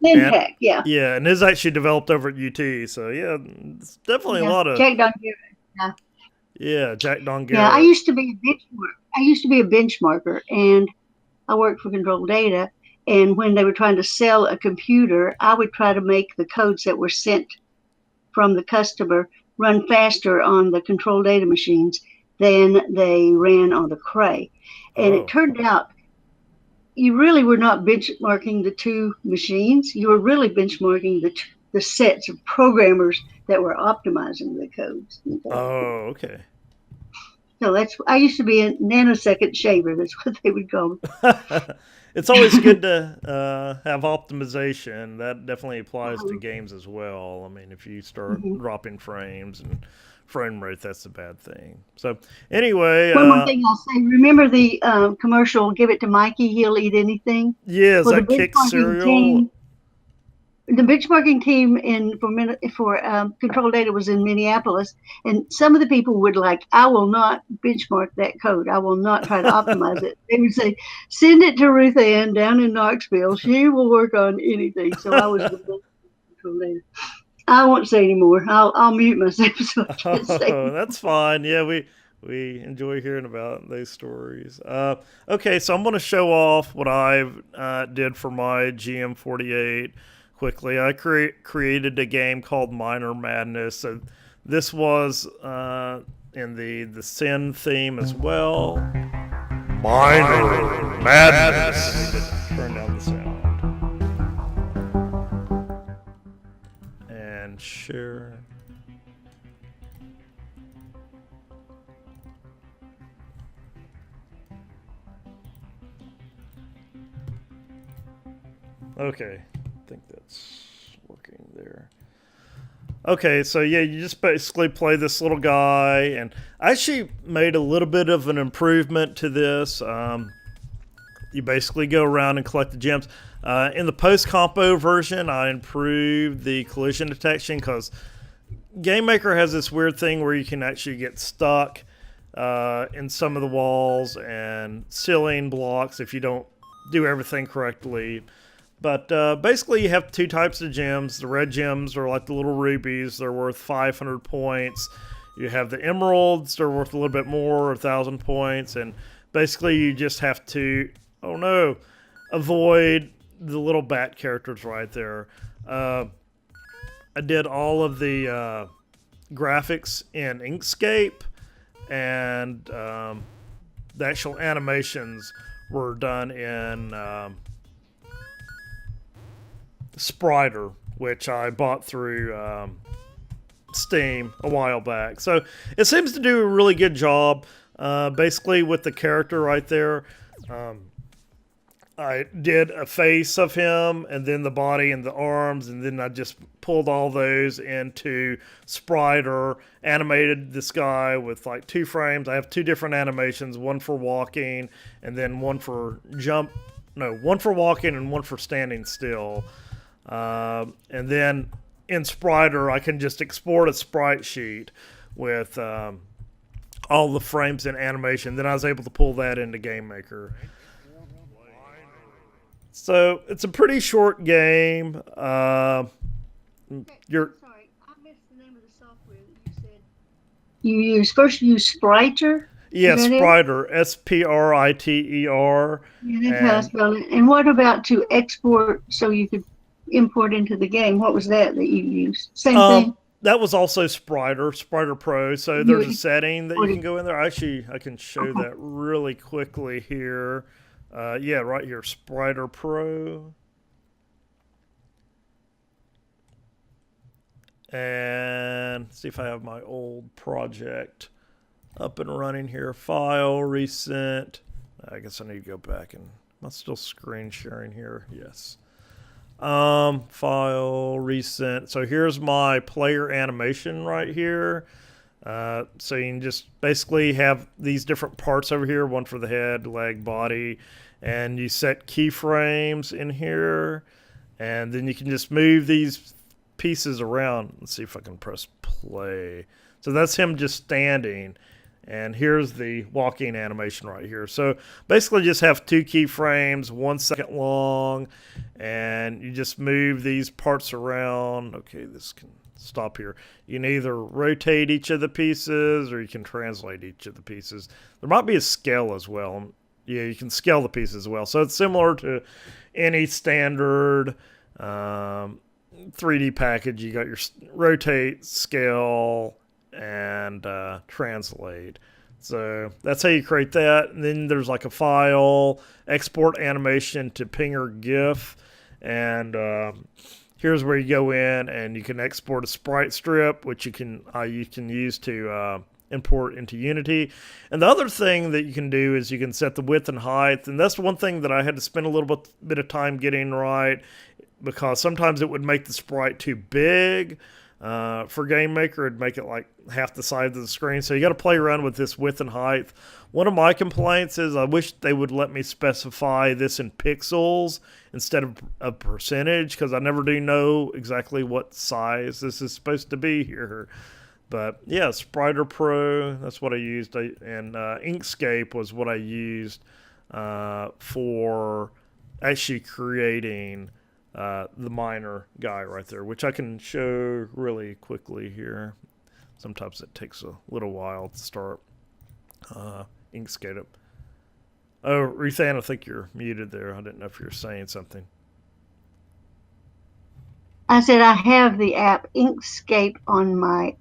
LinPack, yeah. Yeah, and it's actually developed over at UT. So yeah, it's definitely a lot of Jack Dongera. Yeah, Jack Dongera. Yeah, I used to be a benchmarker, and I worked for Control Data. And when they were trying to sell a computer, I would try to make the codes that were sent from the customer run faster on the Control Data machines than they ran on the Cray. And it turned out you really were not benchmarking the two machines. You were really benchmarking the sets of programmers that were optimizing the codes. Oh, okay. So I used to be a nanosecond shaver. That's what they would call me. It's always good to have optimization. That definitely applies to games as well. I mean, if you start dropping frames and frame rate, that's a bad thing. So anyway, one more thing I'll say. Remember the commercial? Give it to Mikey. He'll eat anything. Yeah, is that Kick cereal? The benchmarking team for Control Data was in Minneapolis, and some of the people would I will not benchmark that code. I will not try to optimize it. They would say, send it to Ruth Ann down in Knoxville. She will work on anything. So I was the Control Data. I won't say anymore. I'll mute myself. So I can't say. That's fine. Yeah, we enjoy hearing about those stories. Okay, so I'm going to show off what I did for my GM48 quickly. I created a game called Minor Madness. So this was in the Sin theme as well. Minor Madness. Turn down the sound. And share. Okay, I think that's working there. Okay, so yeah, you just basically play this little guy, and I actually made a little bit of an improvement to this. You basically go around and collect the gems. In the post-compo version, I improved the collision detection because GameMaker has this weird thing where you can actually get stuck in some of the walls and ceiling blocks if you don't do everything correctly. But basically, you have 2 types of gems. The red gems are like the little rubies. They're worth 500 points. You have the emeralds. They're worth a little bit more, 1,000 points. And basically, you just have to, avoid the little bat characters right there. I did all of the graphics in Inkscape. And the actual animations were done in Spriter, which I bought through Steam a while back. So it seems to do a really good job. Basically, with the character right there, I did a face of him, and then the body and the arms, and then I just pulled all those into Spriter, animated this guy with like 2 frames. I have 2 different animations, one for walking, and then one for one for walking and one for standing still. And then in Spriter, I can just export a sprite sheet with all the frames in animation. Then I was able to pull that into GameMaker. So it's a pretty short game. Sorry, I missed the name of the software that you said. You use Spriter? Yeah, Is that it? Spriter, Spriter. Yeah, that's how I spell it. And what about to export so you could import into the game? What was that you used? Same thing? That was also Spriter Pro. So there's a setting that you can go in there. Actually, I can show that really quickly here. Yeah, right here, Spriter Pro. And see if I have my old project up and running here. File, recent. I guess I need to go back and am I still screen sharing here? Yes. File, recent. So here's my player animation right here. So you can just basically have these different parts over here, one for the head, leg, body, and you set keyframes in here, and then you can just move these pieces around. Let's see if I can press play. So that's him just standing, and here's the walking animation right here. So basically just have 2 keyframes, 1 second long, and you just move these parts around. Okay, this can stop here. You can either rotate each of the pieces or you can translate each of the pieces. There might be a scale as well. Yeah, you can scale the pieces as well. So it's similar to any standard 3D package. You got your rotate, scale, and translate. So that's how you create that. And then there's like a file, export animation to Pinger GIF, and here's where you go in and you can export a sprite strip, which you can use to import into Unity. And the other thing that you can do is you can set the width and height, and that's one thing that I had to spend a little bit of time getting right, because sometimes it would make the sprite too big. For GameMaker, it'd make it like half the size of the screen. So you got to play around with this width and height. One of my complaints is I wish they would let me specify this in pixels instead of a percentage, because I never do know exactly what size this is supposed to be here. But yeah, Spriter Pro, that's what I used. And Inkscape was what I used for actually creating the miner guy right there, which I can show really quickly here. Sometimes it takes a little while to start Inkscape. Oh, Ruth Ann, I think you're muted there. I didn't know if you were saying something. I said I have the app Inkscape on my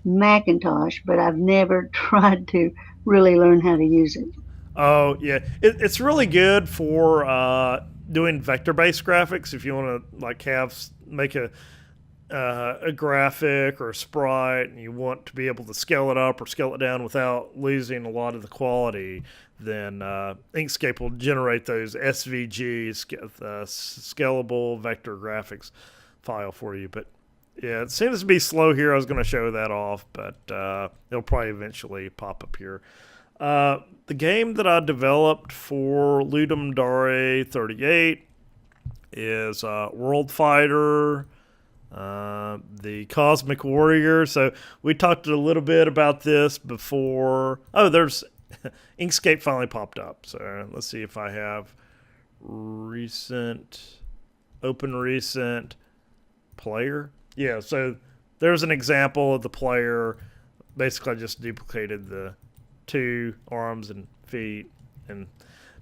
Macintosh, but I've never tried to really learn how to use it. Oh, yeah. It's really good for doing vector-based graphics. If you want to like make a graphic or a sprite, and you want to be able to scale it up or scale it down without losing a lot of the quality, then Inkscape will generate those SVG, scalable vector graphics file for you. But yeah, it seems to be slow here. I was going to show that off, but it'll probably eventually pop up here. The game that I developed for Ludum Dare 38 is World Fighter, the Cosmic Warrior. So we talked a little bit about this before. Oh, there's Inkscape finally popped up. So let's see if I have open recent player. Yeah, so there's an example of the player. Basically, I just duplicated the 2 arms and feet,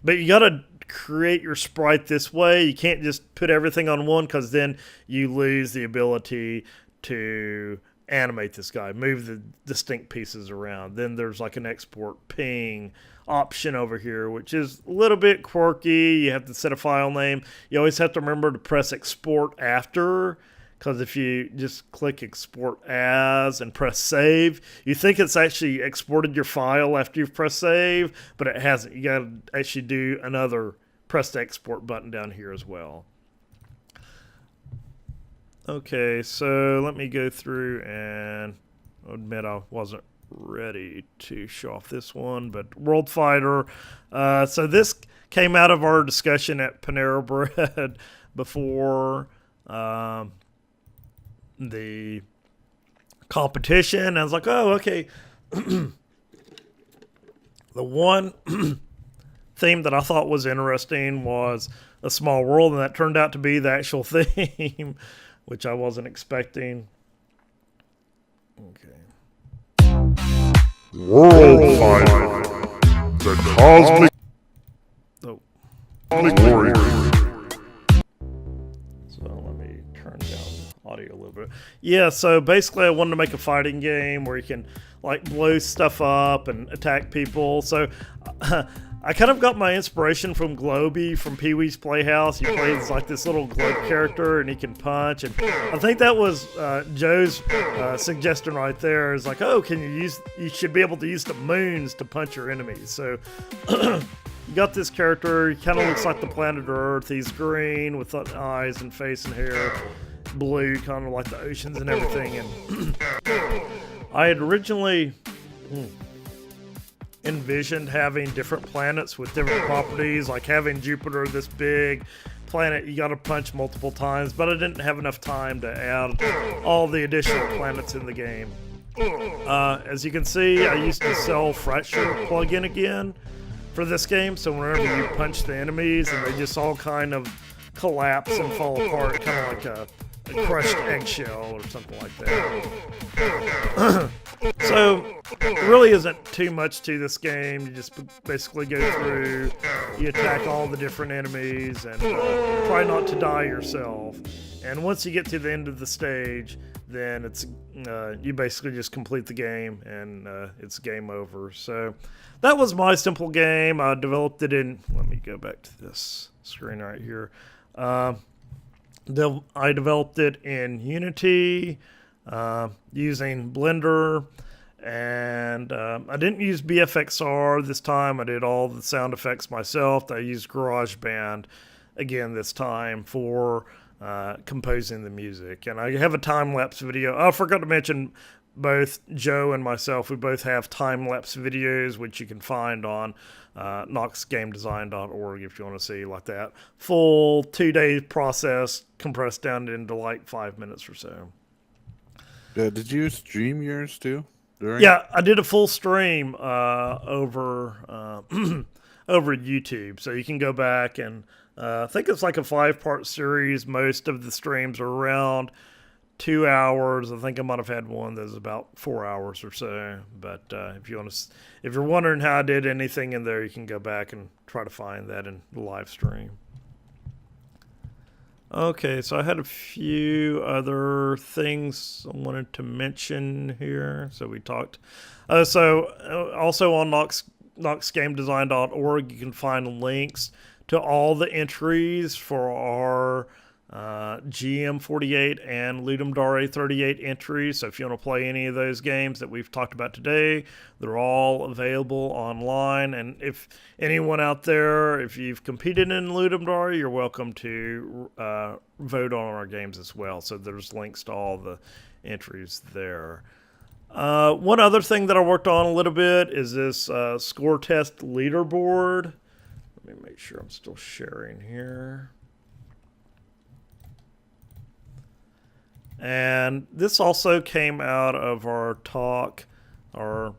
but you got to create your sprite this way. You can't just put everything on one, because then you lose the ability to animate this guy, move the distinct pieces around. Then there's like an export ping option over here, which is a little bit quirky. You have to set a file name. You always have to remember to press export after, because if you just click export as and press save, you think it's actually exported your file after you've pressed save, but it hasn't. You got to actually do another press to export button down here as well. Okay, so let me go through and admit I wasn't ready to show off this one, but World Fighter. So this came out of our discussion at Panera Bread before the competition. I was like, oh, okay. The one theme that I thought was interesting was A Small World, and that turned out to be the actual theme, which I wasn't expecting. Okay. World Fighter. The Cosmic Oh. Warrior. So let me turn down the audio a little bit. Yeah, so basically I wanted to make a fighting game where you can like blow stuff up and attack people. So I kind of got my inspiration from Globey from Pee-wee's Playhouse. He plays like this little globe character and he can punch. And I think that was Joe's suggestion right there. Is like, oh, you should be able to use the moons to punch your enemies. So you got this character. He kind of looks like the planet Earth. He's green with eyes and face and hair. Blue, kind of like the oceans and everything. And I had originally envisioned having different planets with different properties, like having Jupiter, this big planet you got to punch multiple times, but I didn't have enough time to add all the additional planets in the game. As you can see, I used to sell Fracture plugin again for this game, so whenever you punch the enemies and they just all kind of collapse and fall apart, kind of like a crushed eggshell or something like that. So it really isn't too much to this game. You just basically go through, you attack all the different enemies, and try not to die yourself. And once you get to the end of the stage, then it's you basically just complete the game, and it's game over. So that was my simple game. I developed it in, let me go back to this screen right here. I developed it in Unity using Blender, and I didn't use BFXR this time. I did all the sound effects myself. I used GarageBand again this time for composing the music. And I have a time-lapse video. I forgot to mention both Joe and myself, we both have time-lapse videos, which you can find on knoxgamedesign.org if you want to see like that full 2-day process compressed down into like 5 minutes or so. Did you stream yours too? Yeah, I did a full stream over over YouTube, so you can go back and I think it's like a 5-part series. Most of the streams are around 2 hours. I think I might have had one that's about 4 hours or so. But if you're wondering how I did anything in there, you can go back and try to find that in the live stream. Okay, so I had a few other things I wanted to mention here. So we talked. Also on knoxgamedesign.org, you can find links to all the entries for our GM48 and Ludum Dare 38 entries. So if you want to play any of those games that we've talked about today, they're all available online. And if anyone out there, if you've competed in Ludum Dare, you're welcome to vote on our games as well. So there's links to all the entries there. One other thing that I worked on a little bit is this score test leaderboard. Let me make sure I'm still sharing here. And this also came out of our talk, our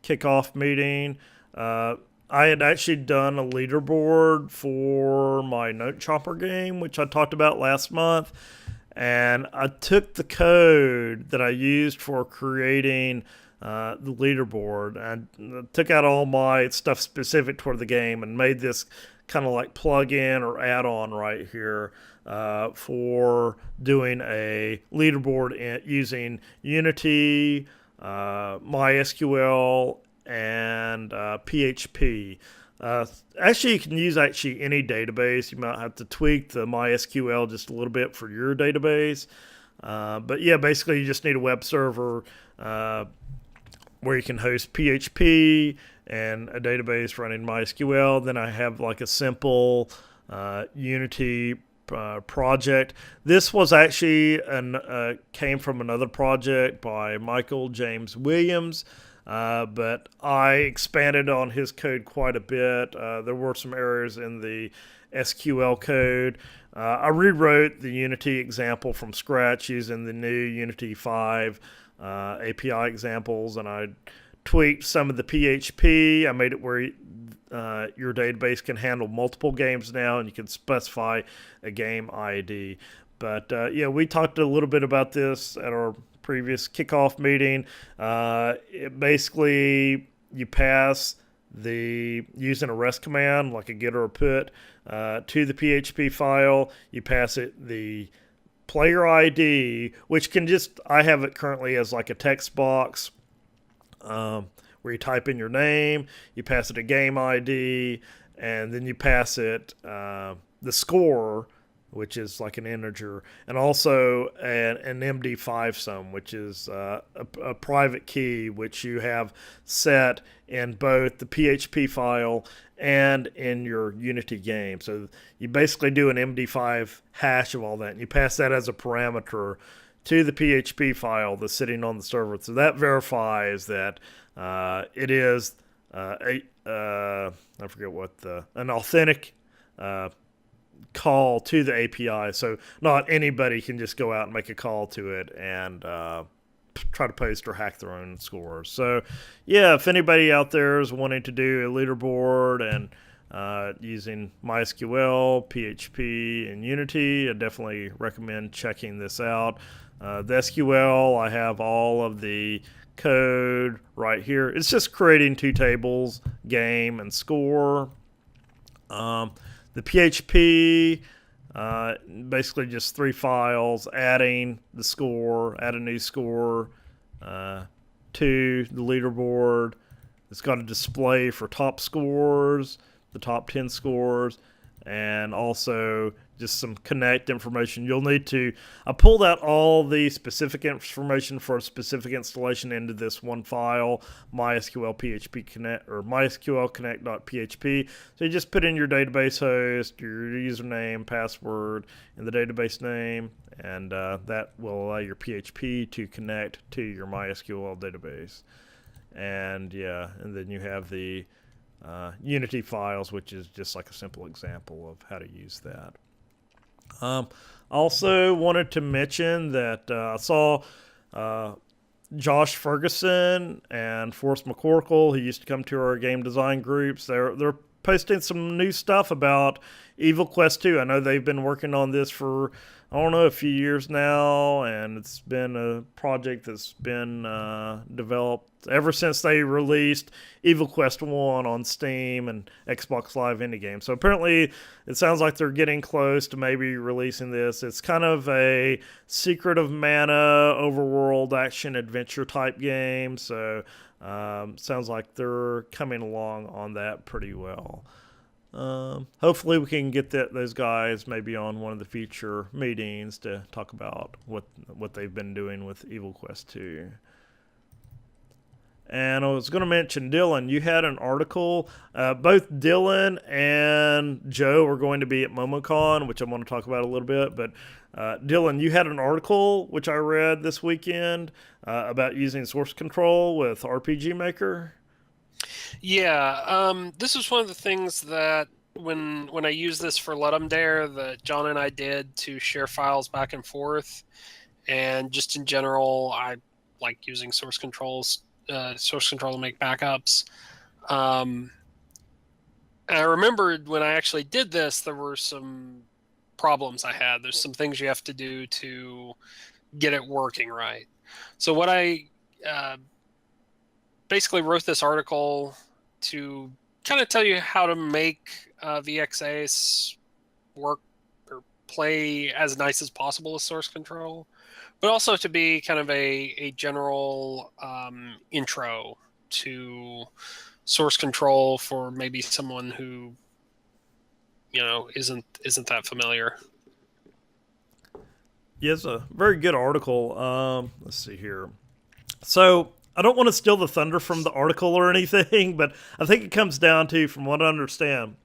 kickoff meeting. I had actually done a leaderboard for my Note Chopper game, which I talked about last month. And I took the code that I used for creating the leaderboard and took out all my stuff specific toward the game and made this kind of like plug-in or add-on right here for doing a leaderboard using Unity, MySQL, and PHP. Actually, you can use any database. You might have to tweak the MySQL just a little bit for your database. But yeah, basically you just need a web server where you can host PHP and a database running MySQL. Then I have like a simple Unity project. This was actually came from another project by Michael James Williams. But I expanded on his code quite a bit. There were some errors in the SQL code. I rewrote the Unity example from scratch using the new Unity 5 API examples, and I tweaked some of the PHP. I made it where your database can handle multiple games now, and you can specify a game ID. But yeah, we talked a little bit about this at our previous kickoff meeting. Basically, you pass using a REST command like a get or a put to the PHP file. You pass it the player ID, which I have it currently as like a text box where you type in your name, you pass it a game ID, and then you pass it the score, which is like an integer, and also an MD5 sum, which is a private key, which you have set in both the PHP file and in your Unity game. So you basically do an MD5 hash of all that, and you pass that as a parameter to the PHP file that's sitting on the server. So that verifies that it is I forget what an authentic call to the API. So not anybody can just go out and make a call to it and try to post or hack their own scores. So yeah, if anybody out there is wanting to do a leaderboard and using MySQL, PHP, and Unity, I definitely recommend checking this out. The SQL, I have all of the code right here. It's just creating two tables, game and score. The PHP, basically just 3 files, adding the score, add a new score to the leaderboard. It's got a display for top scores, the top 10 scores, and also just some connect information. You'll need to, I pulled out all the specific information for a specific installation into this one file, MySQL PHP Connect or MySQL Connect.php. So you just put in your database host, your username, password, and the database name, and that will allow your PHP to connect to your MySQL database. And yeah, and then you have the Unity files, which is just like a simple example of how to use that. Also wanted to mention that I saw Josh Ferguson and Forrest McCorkle, who used to come to our game design groups. They're posting some new stuff about Evil Quest 2. I know they've been working on this for, I don't know, a few years now, and it's been a project that's been developed ever since they released Evil Quest 1 on Steam and Xbox Live Indie Games. So apparently it sounds like they're getting close to maybe releasing this. It's kind of a Secret of Mana overworld action adventure type game, so sounds like they're coming along on that pretty well. Hopefully we can get those guys maybe on one of the future meetings to talk about what they've been doing with Evil Quest 2. And I was going to mention, Dylan, you had an article. Both Dylan and Joe are going to be at MomoCon, which I'm going to talk about a little bit. But Dylan, you had an article, which I read this weekend, about using source control with RPG Maker. Yeah, this was one of the things that when I used this for Let 'em Dare that John and I did to share files back and forth, and just in general, I like using source control to make backups. And I remembered when I actually did this, there were some problems I had. There's some things you have to do to get it working right. So what I basically wrote this article to kind of tell you how to make VXAs work or play as nice as possible with source control, but also to be kind of a general intro to source control for maybe someone who isn't that familiar. Yes, a very good article. Let's see here. So I don't want to steal the thunder from the article or anything, but I think it comes down to, from what I understand,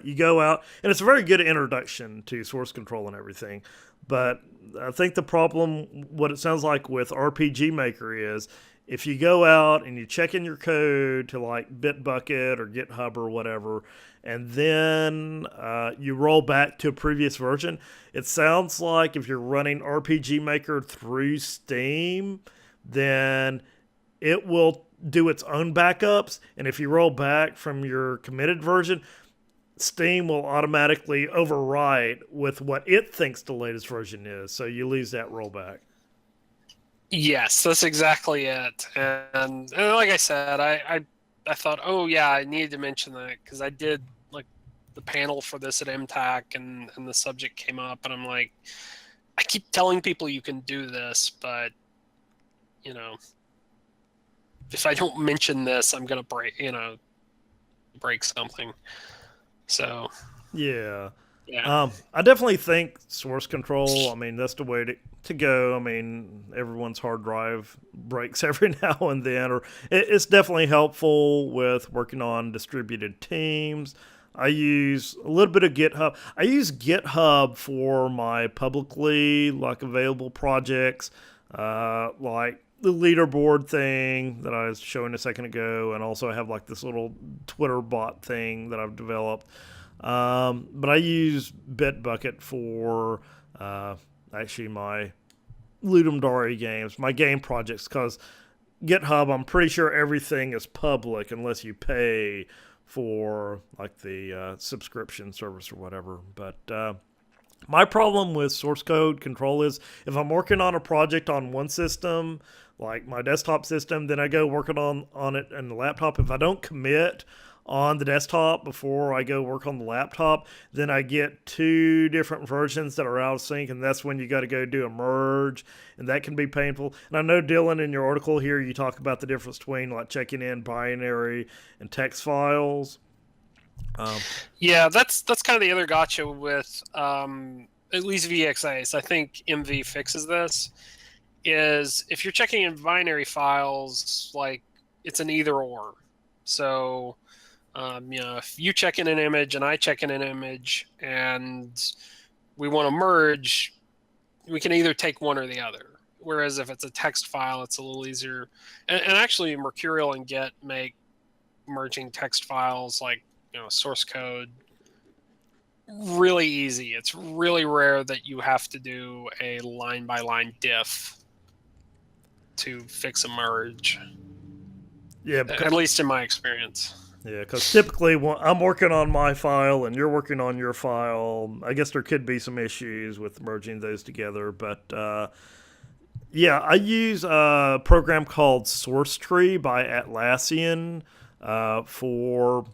you go out, and it's a very good introduction to source control and everything. But I think the problem, what it sounds like with RPG Maker is, if you go out and you check in your code to like Bitbucket or GitHub or whatever, and then you roll back to a previous version, it sounds like if you're running RPG Maker through Steam, then it will do its own backups. And if you roll back from your committed version, Steam will automatically overwrite with what it thinks the latest version is. So you lose that rollback. Yes, that's exactly it. And like I said, I thought, oh yeah, I needed to mention that because I did like the panel for this at MTAC, and the subject came up, and I'm like, I keep telling people you can do this, but you know, if I don't mention this, I'm gonna break something. So Yeah. yeah. I definitely think source control, I mean, that's the way to go. I mean, everyone's hard drive breaks every now and then, or it's definitely helpful with working on distributed teams. I use a little bit of GitHub. I use GitHub for my publicly available projects, like the leaderboard thing that I was showing a second ago, and also I have like this little Twitter bot thing that I've developed. But I use Bitbucket for actually my Ludum Dare games, my game projects, because GitHub, I'm pretty sure everything is public unless you pay for like the subscription service or whatever. But my problem with source code control is if I'm working on a project on one system, like my desktop system, then I go working on it on the laptop. If I don't commit on the desktop before I go work on the laptop, then I get two different versions that are out of sync, and that's when you got to go do a merge, and that can be painful. And I know, Dylan, in your article here, you talk about the difference between like checking in binary and text files. Yeah, that's kind of the other gotcha with at least VXAs. I think MV fixes this. Is if you're checking in binary files, like it's an either or. So, if you check in an image and I check in an image and we want to merge, we can either take one or the other. Whereas if it's a text file, it's a little easier. And actually, Mercurial and Git make merging text files like source code really easy. It's really rare that you have to do a line by line diff to fix a merge. Yeah, At least in my experience. Yeah, because typically when I'm working on my file and you're working on your file, I guess there could be some issues with merging those together. But yeah, I use a program called SourceTree by Atlassian for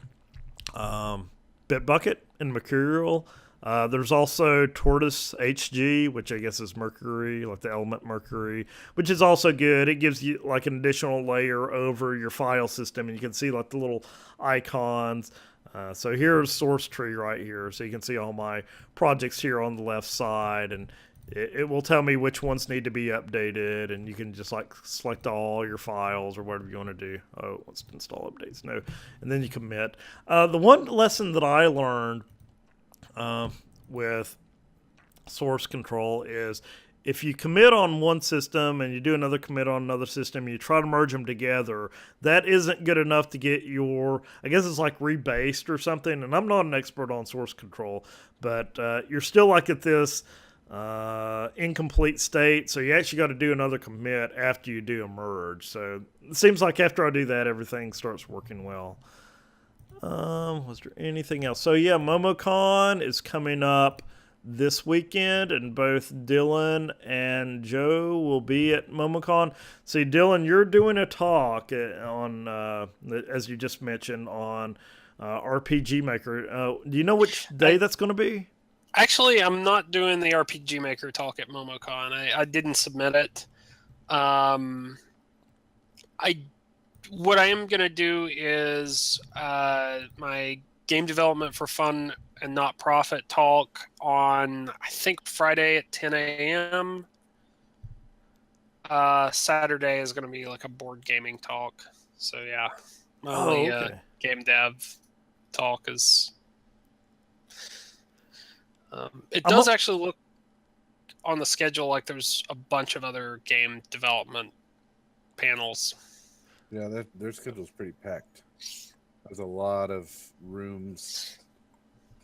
Bitbucket and Mercurial. There's also Tortoise HG, which I guess is Mercury, like the element Mercury, which is also good. It gives you like an additional layer over your file system, and you can see like the little icons. So here's SourceTree right here, so you can see all my projects here on the left side, and it will tell me which ones need to be updated, and you can just like select all your files or whatever you want to do. Oh, let's install updates. No, and then you commit. The one lesson that I learned with source control is if you commit on one system and you do another commit on another system, you try to merge them together, that isn't good enough to get your, I guess it's like rebased or something, and I'm not an expert on source control, but you're still like at this incomplete state, so you actually got to do another commit after you do a merge. So it seems like after I do that, everything starts working well. Was there anything else? So yeah, MomoCon is coming up this weekend, and both Dylan and Joe will be at MomoCon. See, Dylan, you're doing a talk on, as you just mentioned, on RPG Maker. Do you know which day that's going to be? Actually, I'm not doing the RPG Maker talk at MomoCon. I didn't submit it. What I am going to do is my game development for fun and not profit talk on, I think, Friday at 10 a.m. Saturday is going to be like a board gaming talk. So yeah, my only game dev talk is. It does actually look on the schedule like there's a bunch of other game development panels. Yeah, their schedule's pretty packed. There's a lot of rooms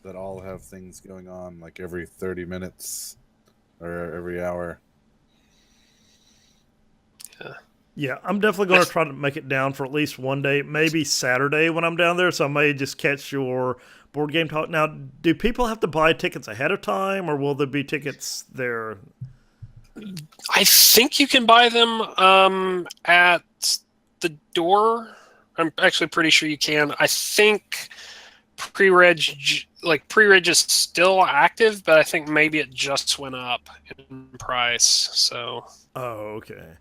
that all have things going on, like every 30 minutes or every hour. Yeah, I'm definitely going to try to make it down for at least one day, maybe Saturday when I'm down there. So I may just catch your board game talk. Now, do people have to buy tickets ahead of time, or will there be tickets there? I think you can buy them at the door. I'm actually pretty sure you can. I think pre-reg is still active, but I think maybe it just went up in price. So. Oh, okay.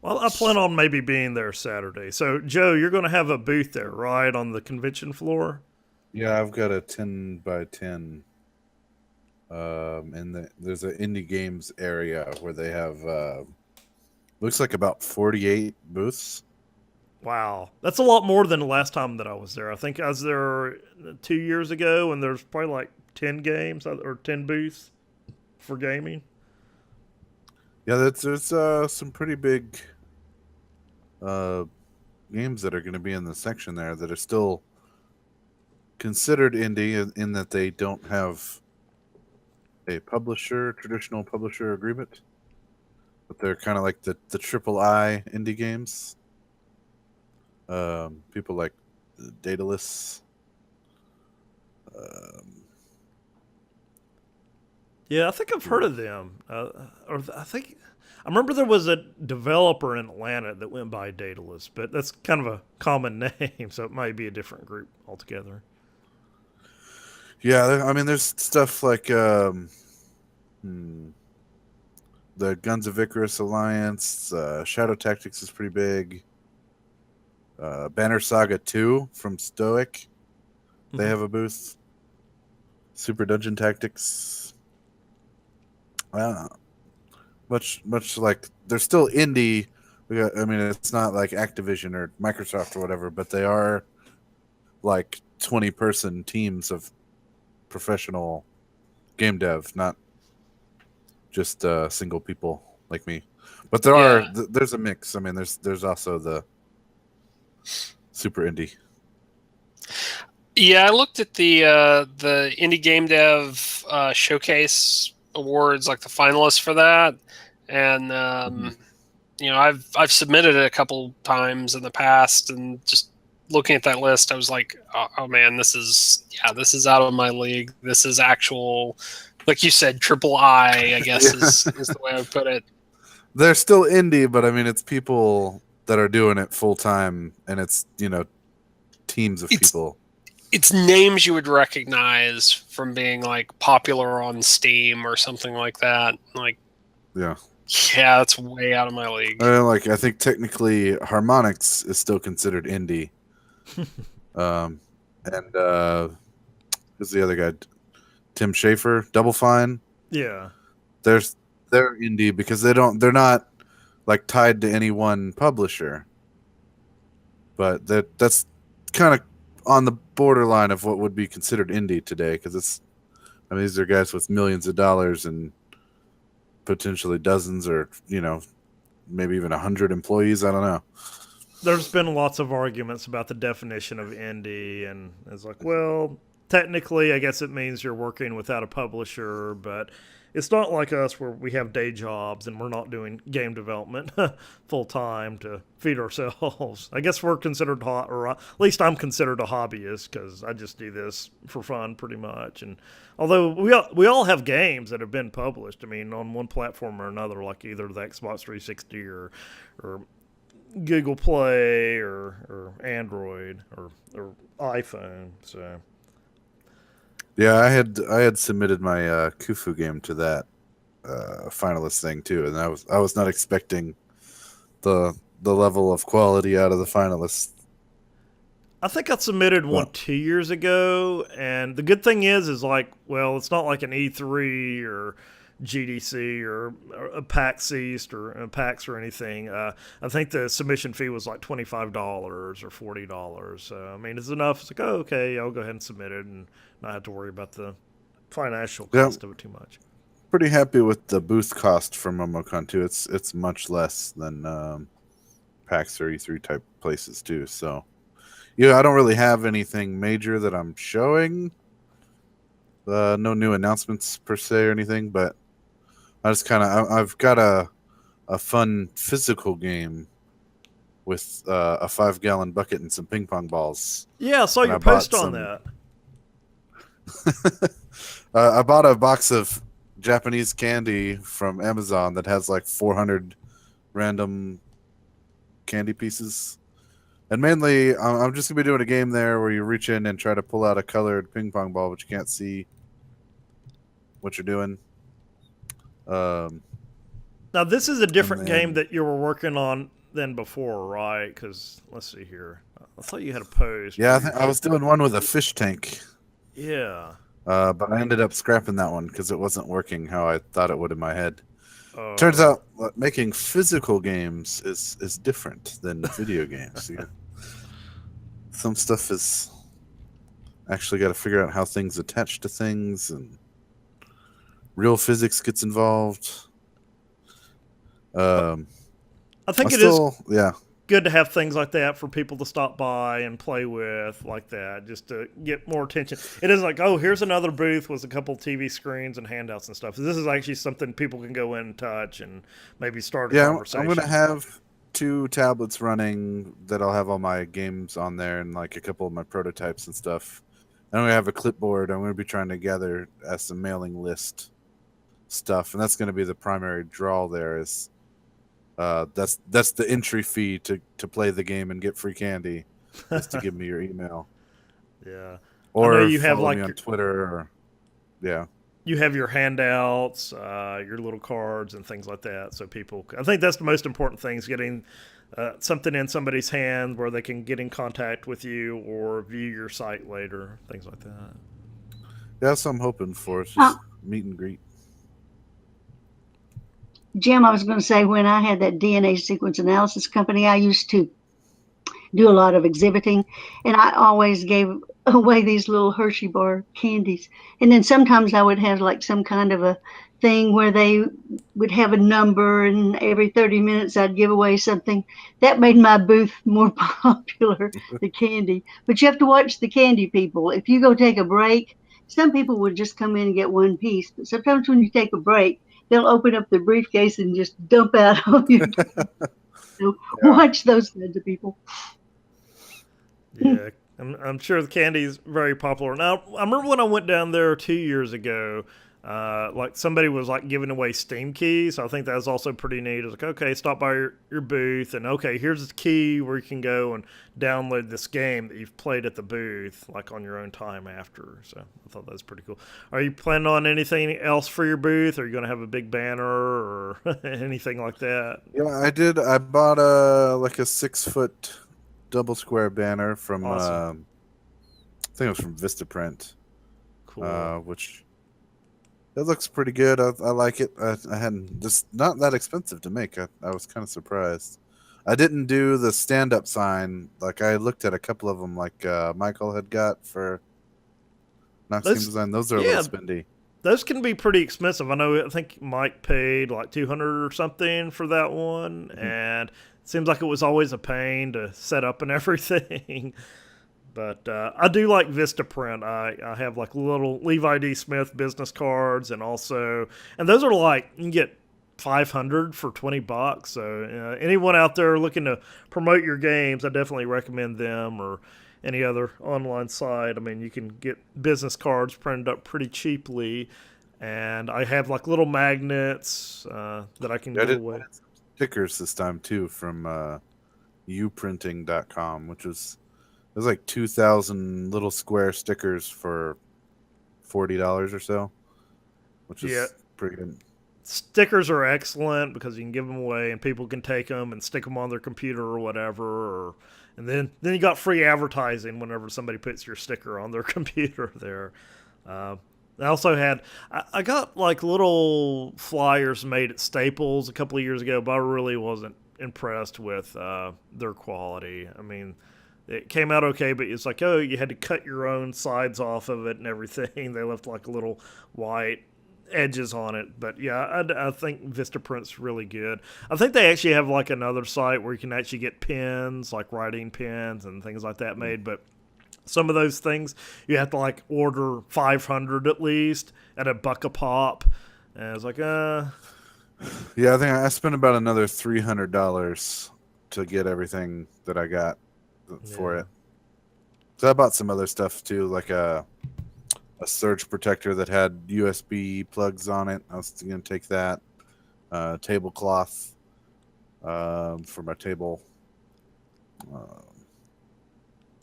Well, I plan on maybe being there Saturday. So, Joe, you're going to have a booth there, right, on the convention floor? Yeah, I've got a 10 by 10. And there's an indie games area where they have, looks like about 48 booths. Wow. That's a lot more than the last time that I was there. I think I was there 2 years ago, and there's probably like 10 games or 10 booths for gaming. Yeah, there's some pretty big games that are going to be in the section there that are still considered indie in that they don't have a traditional publisher agreement, but they're kind of like the AAA indie games. People like Daedalus. Yeah, I think I've heard of them. I remember there was a developer in Atlanta that went by Daedalus, but that's kind of a common name, so it might be a different group altogether. Yeah, I mean, there's stuff like the Guns of Icarus Alliance. Shadow Tactics is pretty big. Banner Saga 2 from Stoic. They have a booth. Super Dungeon Tactics. Much like they're still indie. I mean, it's not like Activision or Microsoft or whatever, but they are like 20-person teams of professional game dev, not just single people like me. But there's a mix. I mean, there's also the super indie. Yeah, I looked at the indie game dev showcase awards, like the finalists for that, and I've submitted it a couple times in the past, and just looking at that list, I was like, oh man, this is out of my league. This is actual, like you said, AAA, I guess is the way I would put it. They're still indie, but I mean, it's people that are doing it full time, and it's teams of people. It's names you would recognize from being like popular on Steam or something like that. Like, yeah, that's way out of my league. I think technically Harmonix is still considered indie. And who's the other guy? Tim Schafer, Double Fine. Yeah, they're indie because they're not like tied to any one publisher. But that's kind of on the borderline of what would be considered indie today, because these are guys with millions of dollars and potentially dozens or maybe even 100 employees. I don't know. There's been lots of arguments about the definition of indie, and it's like, well, technically, I guess it means you're working without a publisher, but it's not like us where we have day jobs and we're not doing game development full time to feed ourselves. I guess we're considered or at least I'm considered a hobbyist because I just do this for fun pretty much. And although we all have games that have been published, I mean, on one platform or another, like either the Xbox 360 or Google Play or Android or iPhone. So. Yeah, I had submitted my Kufu game to that finalist thing too, and I was not expecting the level of quality out of the finalists. I think I submitted one Well, 2 years ago, and the good thing is like, well, it's not like an E3 or GDC or a PAX East or a PAX or anything. I think the submission fee was like $25 or $40. So I mean, it's enough. It's like, oh, okay, I'll go ahead and submit it, and not have to worry about the financial yeah, cost of it too much. pretty happy with the booth cost for MomoCon too. It's much less than PAX or E3 type places too. So yeah, I don't really have anything major that I'm showing. No new announcements per se or anything, but I just kind of I've got a fun physical game with a 5-gallon bucket and some ping pong balls. Yeah, I saw And your I bought post on some. that. I bought a box of Japanese candy from Amazon that has like 400 random candy pieces. And mainly, I'm just gonna be doing a game there where you reach in and try to pull out a colored ping pong ball, but you can't see what you're doing. Um, Now, this is a and different game then that you were working on than before, right? Because let's see here. I thought you had a post. yeah, Where I, you I was doing one with a fish tank, yeah. but I ended up scrapping that one because it wasn't working how I thought it would in my head. Turns Oh, out making physical games is different than video games. Some stuff is actually got to figure out how things attach to things, and real physics gets involved. Um, I I think it is still, yeah, good to have things like that for people to stop by and play with, like that, just to get more attention. It isn't like, oh, here's another booth with a couple TV screens and handouts and stuff. This is actually something people can go in and touch and maybe start a yeah. I'm gonna conversation. have 2 tablets running that I'll have all my games on there and like a couple of my prototypes and stuff. And I'm gonna have a clipboard. I'm gonna be trying to gather as some mailing list stuff, and that's gonna be the primary draw. There is that's the entry fee to play the game and get free candy, is to give me your email Yeah. I know or you have follow me like on Twitter. Or yeah, you have your handouts, your little cards, and things like that. So people, I think that's the most important thing is getting something in somebody's hand where they can get in contact with you or view your site later, things like that. that's what I'm hoping for. It's Uh, just meet and greet. Jim, I was going to say when I had that DNA sequence analysis company, I used to do a lot of exhibiting, and I always gave away these little Hershey bar candies. And then sometimes I would have like some kind of a thing where they would have a number, and every 30 minutes I'd give away something. That made my booth more popular, the candy. But you have to watch the candy people. If you go take a break, some people would just come in and get one piece, but sometimes when you take a break, they'll open up the briefcase and just dump out all your. So Yeah. watch those kinds of people. Yeah, I'm sure the candy is very popular. Now, I remember when I went down there 2 years ago, like somebody was like giving away Steam keys. So I think that was also pretty neat. It's like, okay, stop by your booth, and okay, here's the key where you can go and download this game that you've played at the booth, like on your own time after. So I thought that was pretty cool. Are you planning on anything else for your booth? Are you going to have a big banner or anything like that? Yeah, I did. I bought like a 6-foot double square banner from Awesome. I think it was from Vistaprint, Cool. which it looks pretty good. I like it. I hadn't just not that expensive to make. I was kind of surprised. I didn't do the stand up sign. Like I looked at a couple of them, like Michael had got for Knox Game Those, Design. Those are a little yeah, spendy. those can be pretty expensive. I think Mike paid like 200 or something for that one, Mhm. and it seems like it was always a pain to set up and everything. But I do like Vistaprint. I have like little Levi D. Smith business cards, and those are like you can get 500 for $20. So anyone out there looking to promote your games, I definitely recommend them or any other online site. I mean, you can get business cards printed up pretty cheaply, and I have like little magnets that I can I give did away. stickers this time too from uprinting.com, which was it was like 2,000 little square stickers for $40 or so, which Yeah, is pretty good. stickers are excellent because you can give them away and people can take them and stick them on their computer or whatever, And then you got free advertising whenever somebody puts your sticker on their computer there. I also had, I got like little flyers made at Staples a couple of years ago, but I really wasn't impressed with their quality. I mean, it came out okay, but it's like, oh, you had to cut your own sides off of it and everything. They left like little white edges on it. But yeah, I think Vistaprint's really good. I think they actually have like another site where you can actually get pens, like writing pens and things like that made. But some of those things you have to like order 500 at least at $1 a pop. And it's like, Yeah, I think I spent about another $300 to get everything that I got for it. So I bought some other stuff too, like a surge protector that had USB plugs on it. I was going to take that. Tablecloth for my table.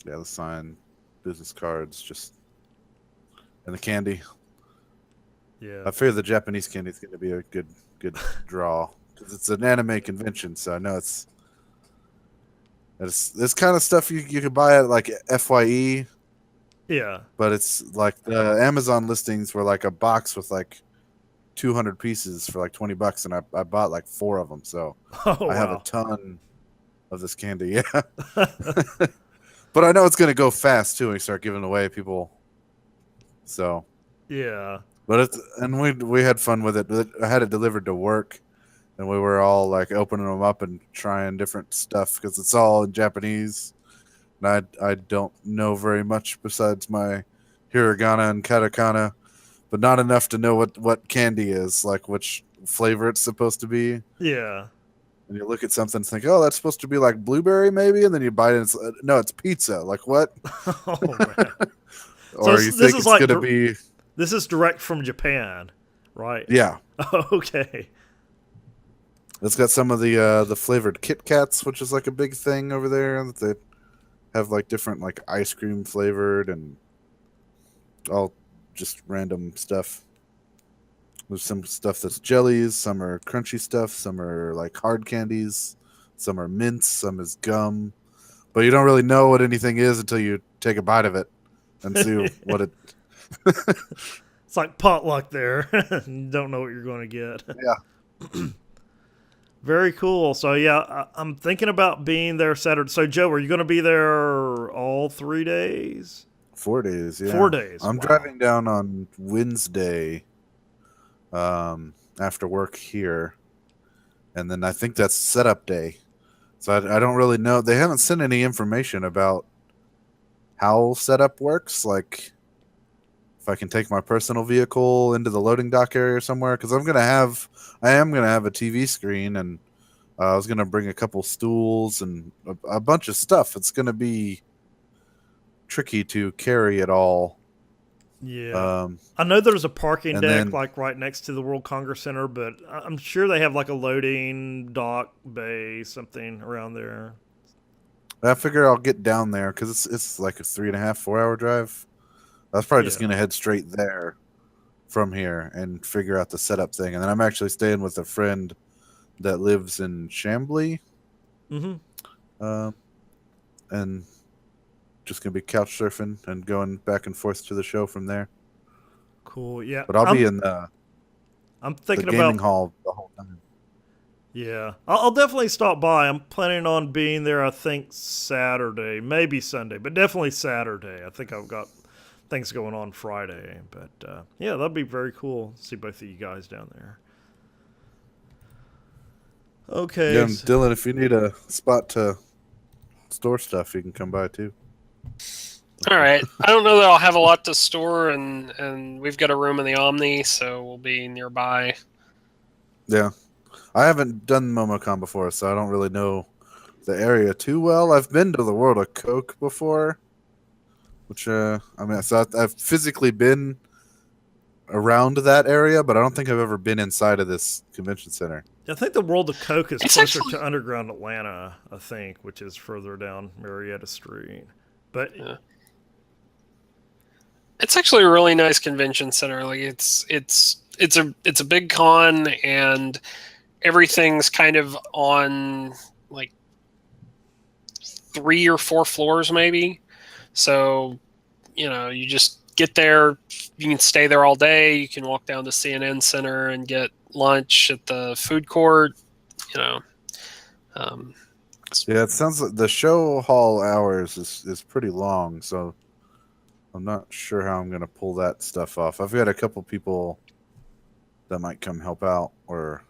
The sign, business cards, and the candy. yeah. I fear the Japanese candy is going to be a good draw because it's an anime convention, so I know it's this kind of stuff you could buy at like FYE. Yeah. But it's like the Amazon listings were like a box with like 200 pieces for like $20, and I bought like 4 of them, so I have a ton of this candy. Yeah. But I know it's going to go fast too when you start giving away people. So yeah. But we had fun with it. I had it delivered to work, and we were all like opening them up and trying different stuff because it's all in Japanese. And I don't know very much besides my hiragana and katakana, but not enough to know what candy is, like which flavor it's supposed to be. Yeah. And you look at something and think, oh, that's supposed to be like blueberry maybe, and then you bite it and it's, no, it's pizza. Like what? Oh, man. Or you think it's like going to be... This is direct from Japan, right? Yeah. Okay. It's got some of the flavored Kit Kats, which is like a big thing over there. That they have like different like ice cream flavored and all just random stuff. There's some stuff that's jellies, some are crunchy stuff, some are like hard candies, some are mints, some is gum. But you don't really know what anything is until you take a bite of it and see what it... It's like potluck there. You don't know what you're going to get. Yeah. Very cool. So yeah, I'm thinking about being there Saturday. So Joe, are you going to be there all 3 days? 4 days, yeah. 4 days. I'm driving down on Wednesday after work here. And then I think that's setup day. So I don't really know. They haven't sent any information about how setup works. Like if I can take my personal vehicle into the loading dock area somewhere. Because I am going to have a TV screen. And I was going to bring a couple stools and a bunch of stuff. It's going to be tricky to carry it all. Yeah. I know there's a parking deck like right next to the World Congress Center, but I'm sure they have like a loading dock bay, something around there. I figure I'll get down there because it's like a 3.5, 4 hour drive. I was probably just going to head straight there from here and figure out the setup thing. And then I'm actually staying with a friend that lives in Chambly. Mm-hmm. And just going to be couch surfing and going back and forth to the show from there. Cool, yeah. But I'll be in the gaming hall the whole time. Yeah. I'll definitely stop by. I'm planning on being there, I think, Saturday, maybe Sunday, but definitely Saturday. I think I've got things going on Friday. But, yeah, that'd be very cool to see both of you guys down there. Okay. Yeah, Dylan, if you need a spot to store stuff, you can come by, too. All right. I don't know that I'll have a lot to store, and we've got a room in the Omni, so we'll be nearby. Yeah. I haven't done MomoCon before, so I don't really know the area too well. I've been to the World of Coke before, which, I've physically been around that area, but I don't think I've ever been inside of this convention center. I think the World of Coke is closer to Underground Atlanta, I think, which is further down Marietta Street. But yeah. It's actually a really nice convention center. Like it's a big con, and everything's kind of on like 3 or 4 floors maybe. So, you just get there. You can stay there all day. You can walk down to CNN Center and get lunch at the food court. Yeah, it sounds like the show hall hours is pretty long, so I'm not sure how I'm going to pull that stuff off. I've got a couple people that might come help out, or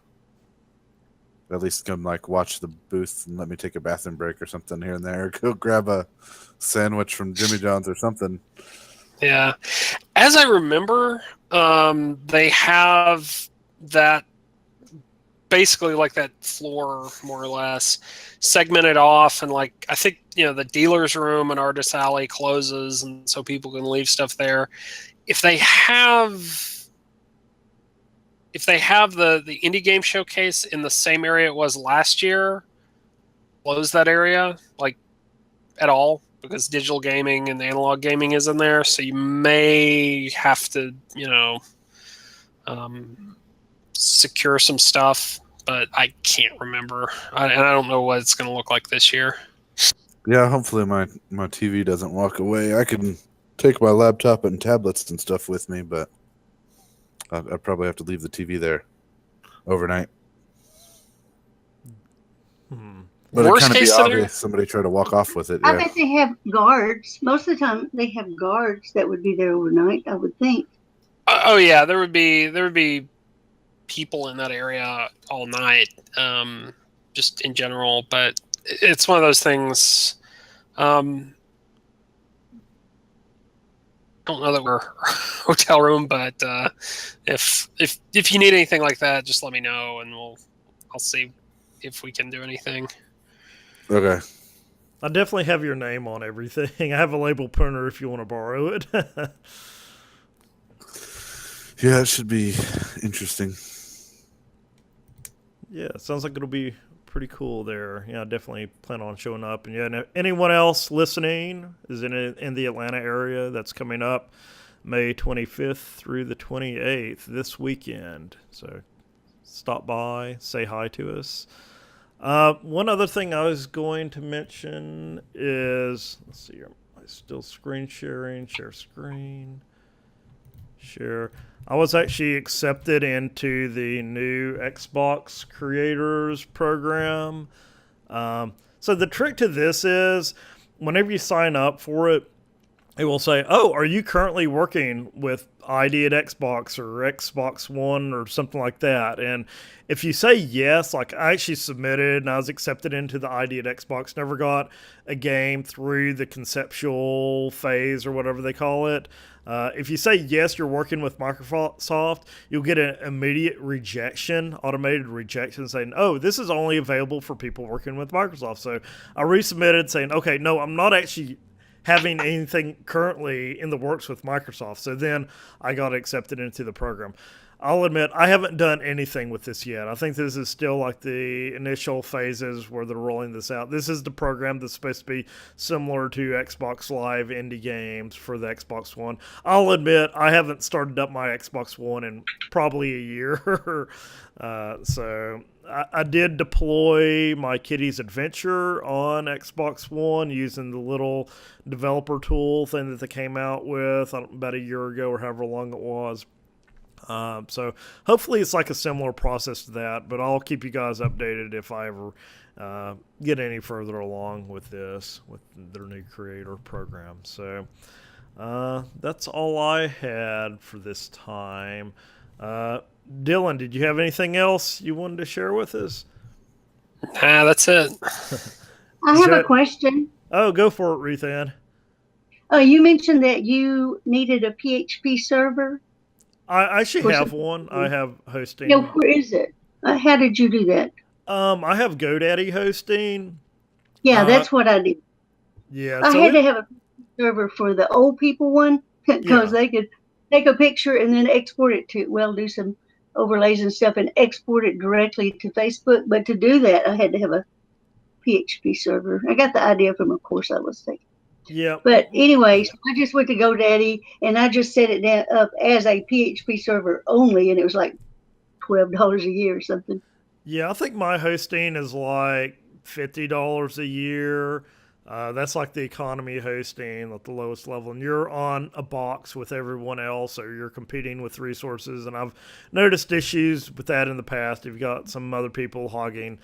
at least come watch the booth and let me take a bathroom break or something here and there. Or go grab a sandwich from Jimmy John's or something. Yeah. As I remember, they have that basically like that floor more or less segmented off, and I think the dealer's room and artist alley closes, and so people can leave stuff there. If they have the indie game showcase in the same area it was last year, close that area at all, because digital gaming and analog gaming is in there, so you may have to secure some stuff, but I can't remember, and I don't know what it's going to look like this year. Yeah, hopefully my TV doesn't walk away. I can take my laptop and tablets and stuff with me, but I'd probably have to leave the TV there overnight. But it'd kind of be obvious somebody try to walk off with it. I bet they have guards. Most of the time they have guards that would be there overnight, I would think. Oh yeah, there would be people in that area all night, just in general. But it's one of those things. Don't know that we're a hotel room, but if you need anything like that, just let me know, and I'll see if we can do anything. Okay. I definitely have your name on everything. I have a label printer if you want to borrow it. Yeah, it should be interesting. Yeah, it sounds like it'll be pretty cool there. Yeah, I definitely plan on showing up. And yeah, anyone else listening is in the Atlanta area, that's coming up May 25th through the 28th this weekend. So stop by, say hi to us. One other thing I was going to mention is, let's see here, am I still screen sharing? Share screen. Share. I was actually accepted into the new Xbox Creators Program. So the trick to this is, whenever you sign up for it, it will say, oh, are you currently working with ID at Xbox or Xbox One or something like that? And if you say yes, I actually submitted and I was accepted into the ID at Xbox, never got a game through the conceptual phase or whatever they call it. If you say yes, you're working with Microsoft, you'll get an immediate rejection, automated rejection saying, oh, this is only available for people working with Microsoft. So I resubmitted saying, okay, no, I'm not actually having anything currently in the works with Microsoft. So then I got accepted into the program. I'll admit, I haven't done anything with this yet. I think this is still the initial phases where they're rolling this out. This is the program that's supposed to be similar to Xbox Live indie games for the Xbox One. I'll admit, I haven't started up my Xbox One in probably a year. So I did deploy my Kitty's Adventure on Xbox One using the little developer tool thing that they came out with about a year ago or however long it was. So hopefully it's a similar process to that, but I'll keep you guys updated if I ever get any further along with this, with their new creator program. So that's all I had for this time. Dylan, did you have anything else you wanted to share with us? Nah, that's it. I have a question. Oh, go for it, Ruth Ann. Oh, you mentioned that you needed a PHP server. I actually have one. I have hosting. No, where is it? How did you do that? I have GoDaddy hosting. Yeah, that's what I did. Yeah, I had to have a server for the old people one because they could take a picture and then export it to, do some overlays and stuff and export it directly to Facebook. But to do that, I had to have a PHP server. I got the idea from a course I was taking. Yeah. But anyways, I just went to GoDaddy and I just set it up as a PHP server only, and it was $12 a year or something. Yeah, I think my hosting is $50 a year. That's like the economy hosting at the lowest level, and you're on a box with everyone else, or you're competing with resources. And I've noticed issues with that in the past. You've got some other people hogging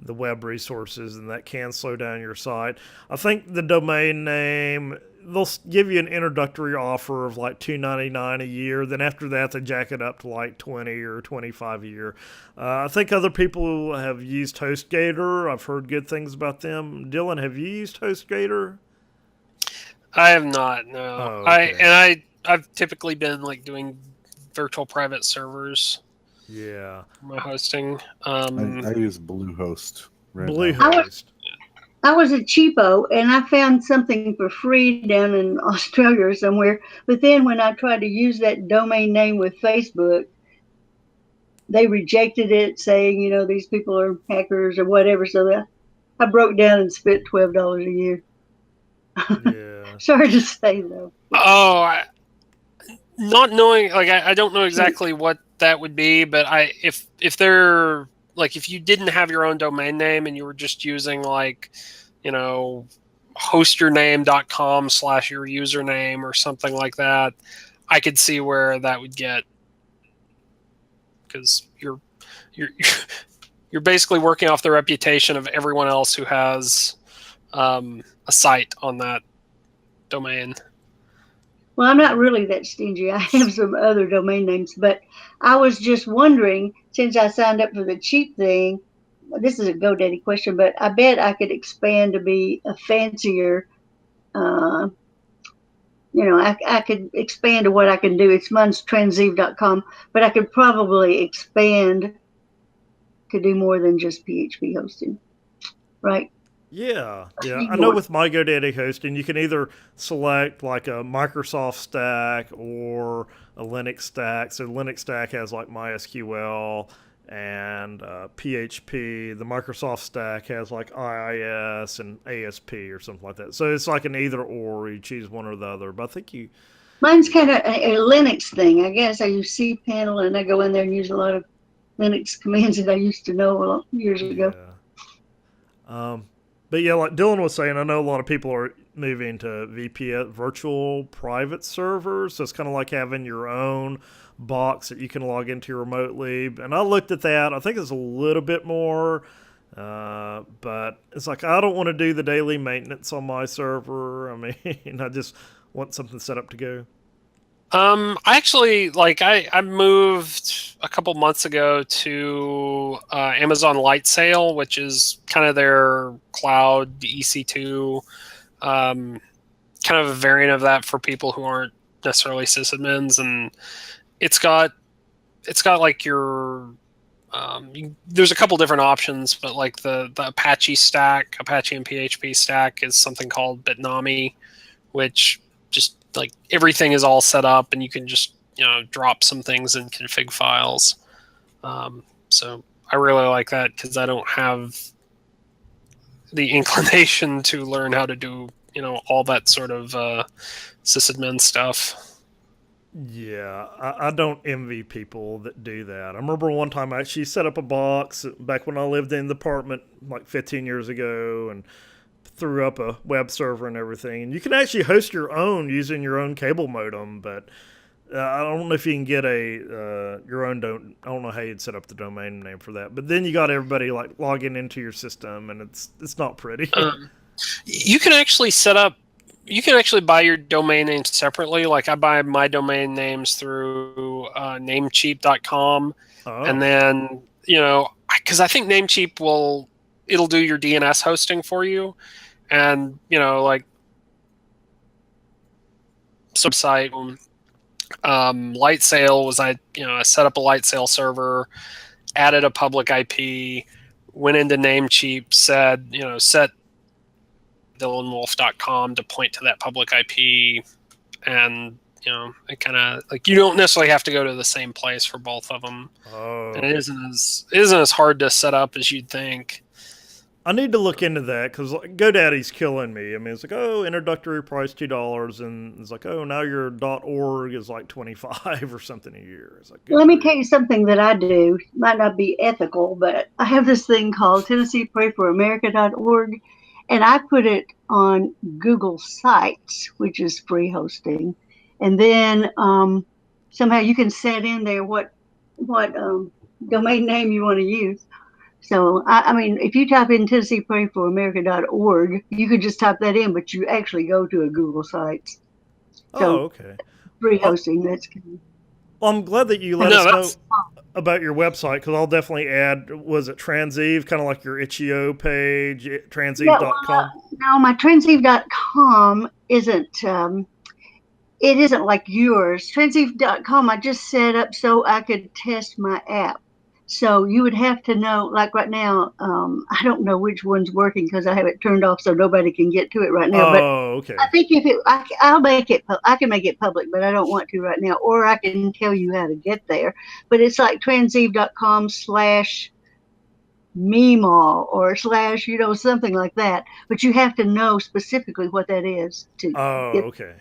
the web resources, and that can slow down your site. I think the domain name, they'll give you an introductory offer of like $2.99 a year. Then after that, they jack it up to like 20 or 25 a year. I think other people have used HostGator. I've heard good things about them. Dylan, have you used HostGator? I have not. No, Oh, okay. I've typically been like doing virtual private servers. Yeah. My hosting. I use Bluehost. Right now. Bluehost. I was a cheapo, and I found something for free down in Australia or somewhere. But then when I tried to use that domain name with Facebook, they rejected it, saying, these people are hackers or whatever. So that I broke down and spent $12 a year. Yeah. Sorry to say, though. Not knowing, like I don't know exactly what that would be, but if they're like, if you didn't have your own domain name and you were just using like, hostyourname.com/your username or something like that, I could see where that would get, because you're basically working off the reputation of everyone else who has a site on that domain. Well, I'm not really that stingy. I have some other domain names, but I was just wondering, since I signed up for the cheap thing, this is a GoDaddy question, but I bet I could expand to be a fancier, I could expand to what I can do. It's monstranseive.com, but I could probably expand to do more than just PHP hosting, right? Yeah. I know with my GoDaddy hosting, you can either select like a Microsoft stack or a Linux stack. So Linux stack has like MySQL and PHP. The Microsoft stack has like IIS and ASP or something like that. So it's like an either or. You choose one or the other. But I think you... Mine's kind of a Linux thing. I guess I use cPanel, and I go in there and use a lot of Linux commands that I used to know years ago. But yeah, like Dylan was saying, I know a lot of people are moving to VPS, virtual private servers. So it's kind of like having your own box that you can log into remotely. And I looked at that. I think it's a little bit more, but it's like I don't want to do the daily maintenance on my server. I mean, I just want something set up to go. I actually, I moved a couple months ago to Amazon Lightsail, which is kind of their cloud EC2, kind of a variant of that for people who aren't necessarily sysadmins. And it's got like your, there's a couple different options, but like the Apache stack, Apache and PHP stack is something called Bitnami, which just like everything is all set up and you can just drop some things in config files. So I really like that because I don't have the inclination to learn how to do all that sort of sysadmin stuff. Yeah, I don't envy people that do that. I remember one time I actually set up a box back when I lived in the apartment like 15 years ago and threw up a web server and everything. And you can actually host your own using your own cable modem, but I don't know if you can get your own. I don't know how you'd set up the domain name for that. But then you got everybody like logging into your system, and it's not pretty. You can actually set up. You can actually buy your domain names separately. Like I buy my domain names through Namecheap.com, and then because I think Namecheap it'll do your DNS hosting for you. And, like site, Lightsail was, I set up a Lightsail server, added a public IP, went into Namecheap, said, set dylanwolf.com to point to that public IP. And, it kind of like, you don't necessarily have to go to the same place for both of them. Oh. And it isn't as hard to set up as you'd think. I need to look into that because GoDaddy's killing me. I mean, it's like, introductory price $2, and it's like, now your .org is like $25 or something a year. It's like, let me tell you something that I do. Might not be ethical, but I have this thing called TennesseePrayForAmerica.org, and I put it on Google Sites, which is free hosting, and then somehow you can set in there what domain name you want to use. So, I mean, if you type in TennesseePrayForAmerica.org, you could just type that in, but you actually go to a Google Sites. Oh, So, okay. free Well, hosting, that's kind well, I'm glad that you let No, us know that's about your website because I'll definitely add. Was it Transeve, kind of like your itch.io page, yeah, well, transeve.com? now my transeve.com it isn't like yours. Transeve.com, I just set up so I could test my app. So you would have to know, like right now, I don't know which one's working because I have it turned off so nobody can get to it right now. But Oh, I okay. think if I'll make it, I can make it public, but I don't want to right now, or I can tell you how to get there. But it's like transeve.com/Meemaw or slash, something like that. But you have to know specifically what that is to Oh, get. okay.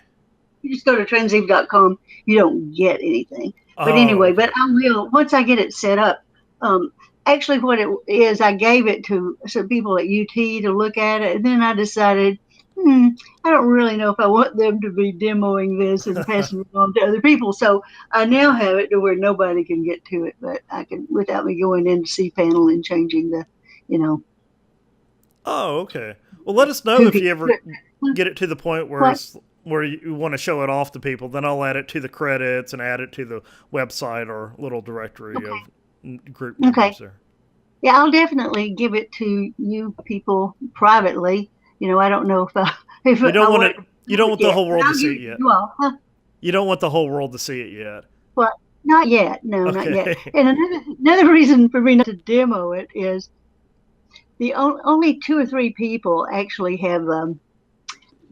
You just go to transeve.com, you don't get anything. But Oh, anyway, but okay. I will, once I get it set up, actually what it is, I gave it to some people at UT to look at it, and then I decided, I don't really know if I want them to be demoing this and passing it on to other people. So I now have it to where nobody can get to it, but I can, without me going into cPanel and changing the, you know, Oh, okay. Well, let us know who if can, you ever get it to the point where what, it's where you want to show it off to people. Then I'll add it to the credits and add it to the website or little directory okay, of group okay. members there. Yeah, I'll definitely give it to you people privately. I don't know if I if You I don't want want it. it You don't public want the yet, whole but world to I'll see give it it to yet. you all. Huh? You don't want the whole world to see it yet. Well, not yet. No, not yet. Okay. And another reason for me not to demo it is only two or three people actually have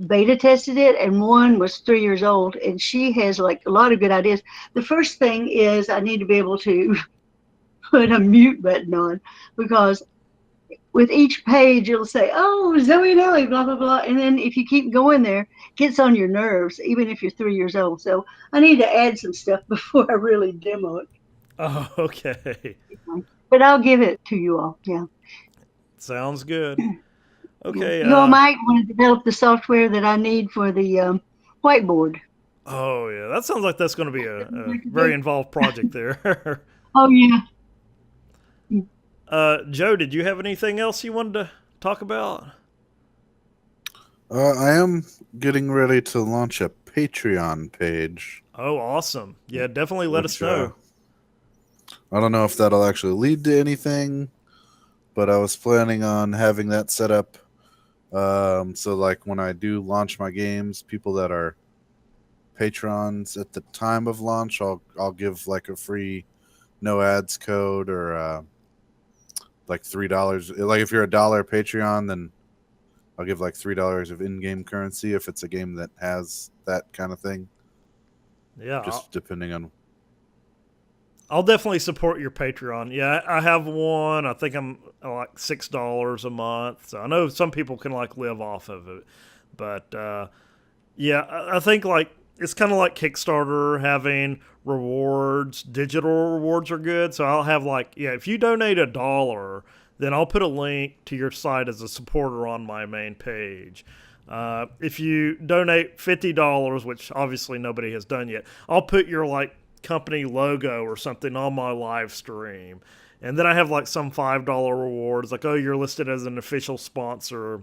beta tested it, and one was 3 years old, and she has like a lot of good ideas. The first thing is I need to be able to put a mute button on because with each page it'll say, "Oh, Zoe and Ellie, blah blah blah," and then if you keep going there, it gets on your nerves, even if you're 3 years old. So I need to add some stuff before I really demo it. Oh, okay. But I'll give it to you all. Yeah, Sounds good. yeah. Okay. You all might want to develop the software that I need for the whiteboard. Oh, yeah. That sounds like that's going to be a very involved project there. Oh yeah. Joe, did you have anything else you wanted to talk about? I am getting ready to launch a Patreon page, Oh, awesome. Yeah, definitely let us which know. I don't know if that'll actually lead to anything, but I was planning on having that set up. So like when I do launch my games, people that are patrons at the time of launch, I'll give like a free no ads code or like $3. Like if you're $1 Patreon, then I'll give like $3 of in-game currency if it's a game that has that kind of thing. Yeah, Just depending on. I'll definitely support your Patreon. Yeah, I have one. I think I'm like $6 a month. So I know some people can like live off of it, but yeah, I think like it's kind of like Kickstarter having rewards. Digital rewards are good. So I'll have like, yeah, if you donate $1, then I'll put a link to your site as a supporter on my main page. If you donate $50, which obviously nobody has done yet, I'll put your like company logo or something on my live stream. And then I have like some $5 rewards, like, oh, you're listed as an official sponsor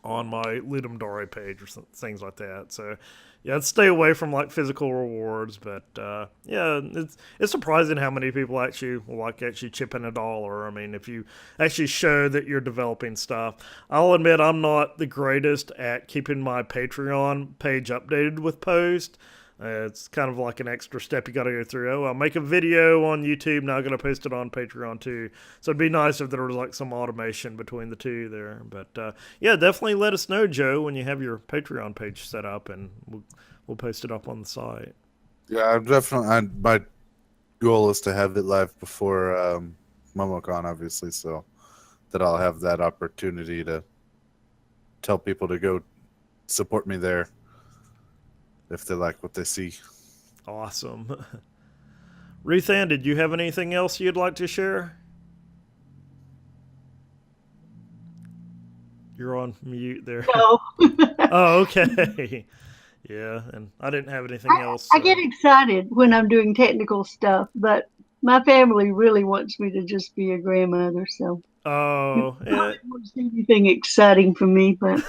on my Ludum Dare page or some, things like that. So yeah, I'd stay away from like physical rewards, but yeah, it's surprising how many people actually will like actually chip in $1. I mean, if you actually show that you're developing stuff. I'll admit I'm not the greatest at keeping my Patreon page updated with posts. It's kind of like an extra step you got to go through. Oh, I'll make a video on YouTube, now I'm going to post it on Patreon too. So it'd be nice if there was like some automation between the two there. But yeah, definitely let us know, Joe, when you have your Patreon page set up, and we'll post it up on the site. Yeah, I'm definitely. My goal is to have it live before MomoCon, obviously, so that I'll have that opportunity to tell people to go support me there if they like what they see. Awesome. Ruth Ann, did you have anything else you'd like to share? You're on mute there. No. Oh, okay. Yeah, and I didn't have anything else. I get excited when I'm doing technical stuff, but my family really wants me to just be a grandmother. So Oh, I yeah. don't see anything exciting for me, but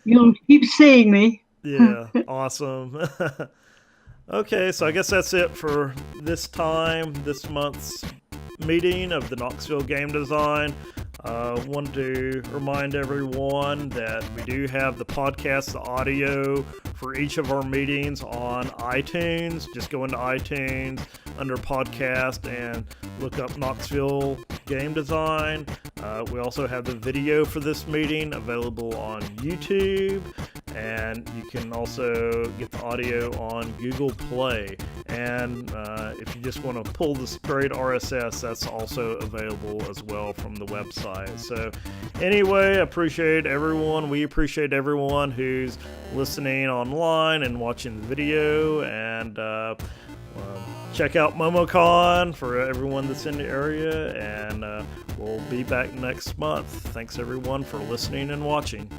you'll keep seeing me. Yeah, awesome. Okay, so I guess that's it for this this month's meeting of the Knoxville Game Design. Wanted to remind everyone that we do have the podcast, the audio for each of our meetings on iTunes. Just go into iTunes under podcast and look up Knoxville Game Design. We also have the video for this meeting available on YouTube, and you can also get the audio on Google Play. And if you just want to pull the straight RSS, that's also available as well from the website. So anyway, we appreciate everyone who's listening online and watching the video, and check out MomoCon for everyone that's in the area, and we'll be back next month. Thanks everyone for listening and watching.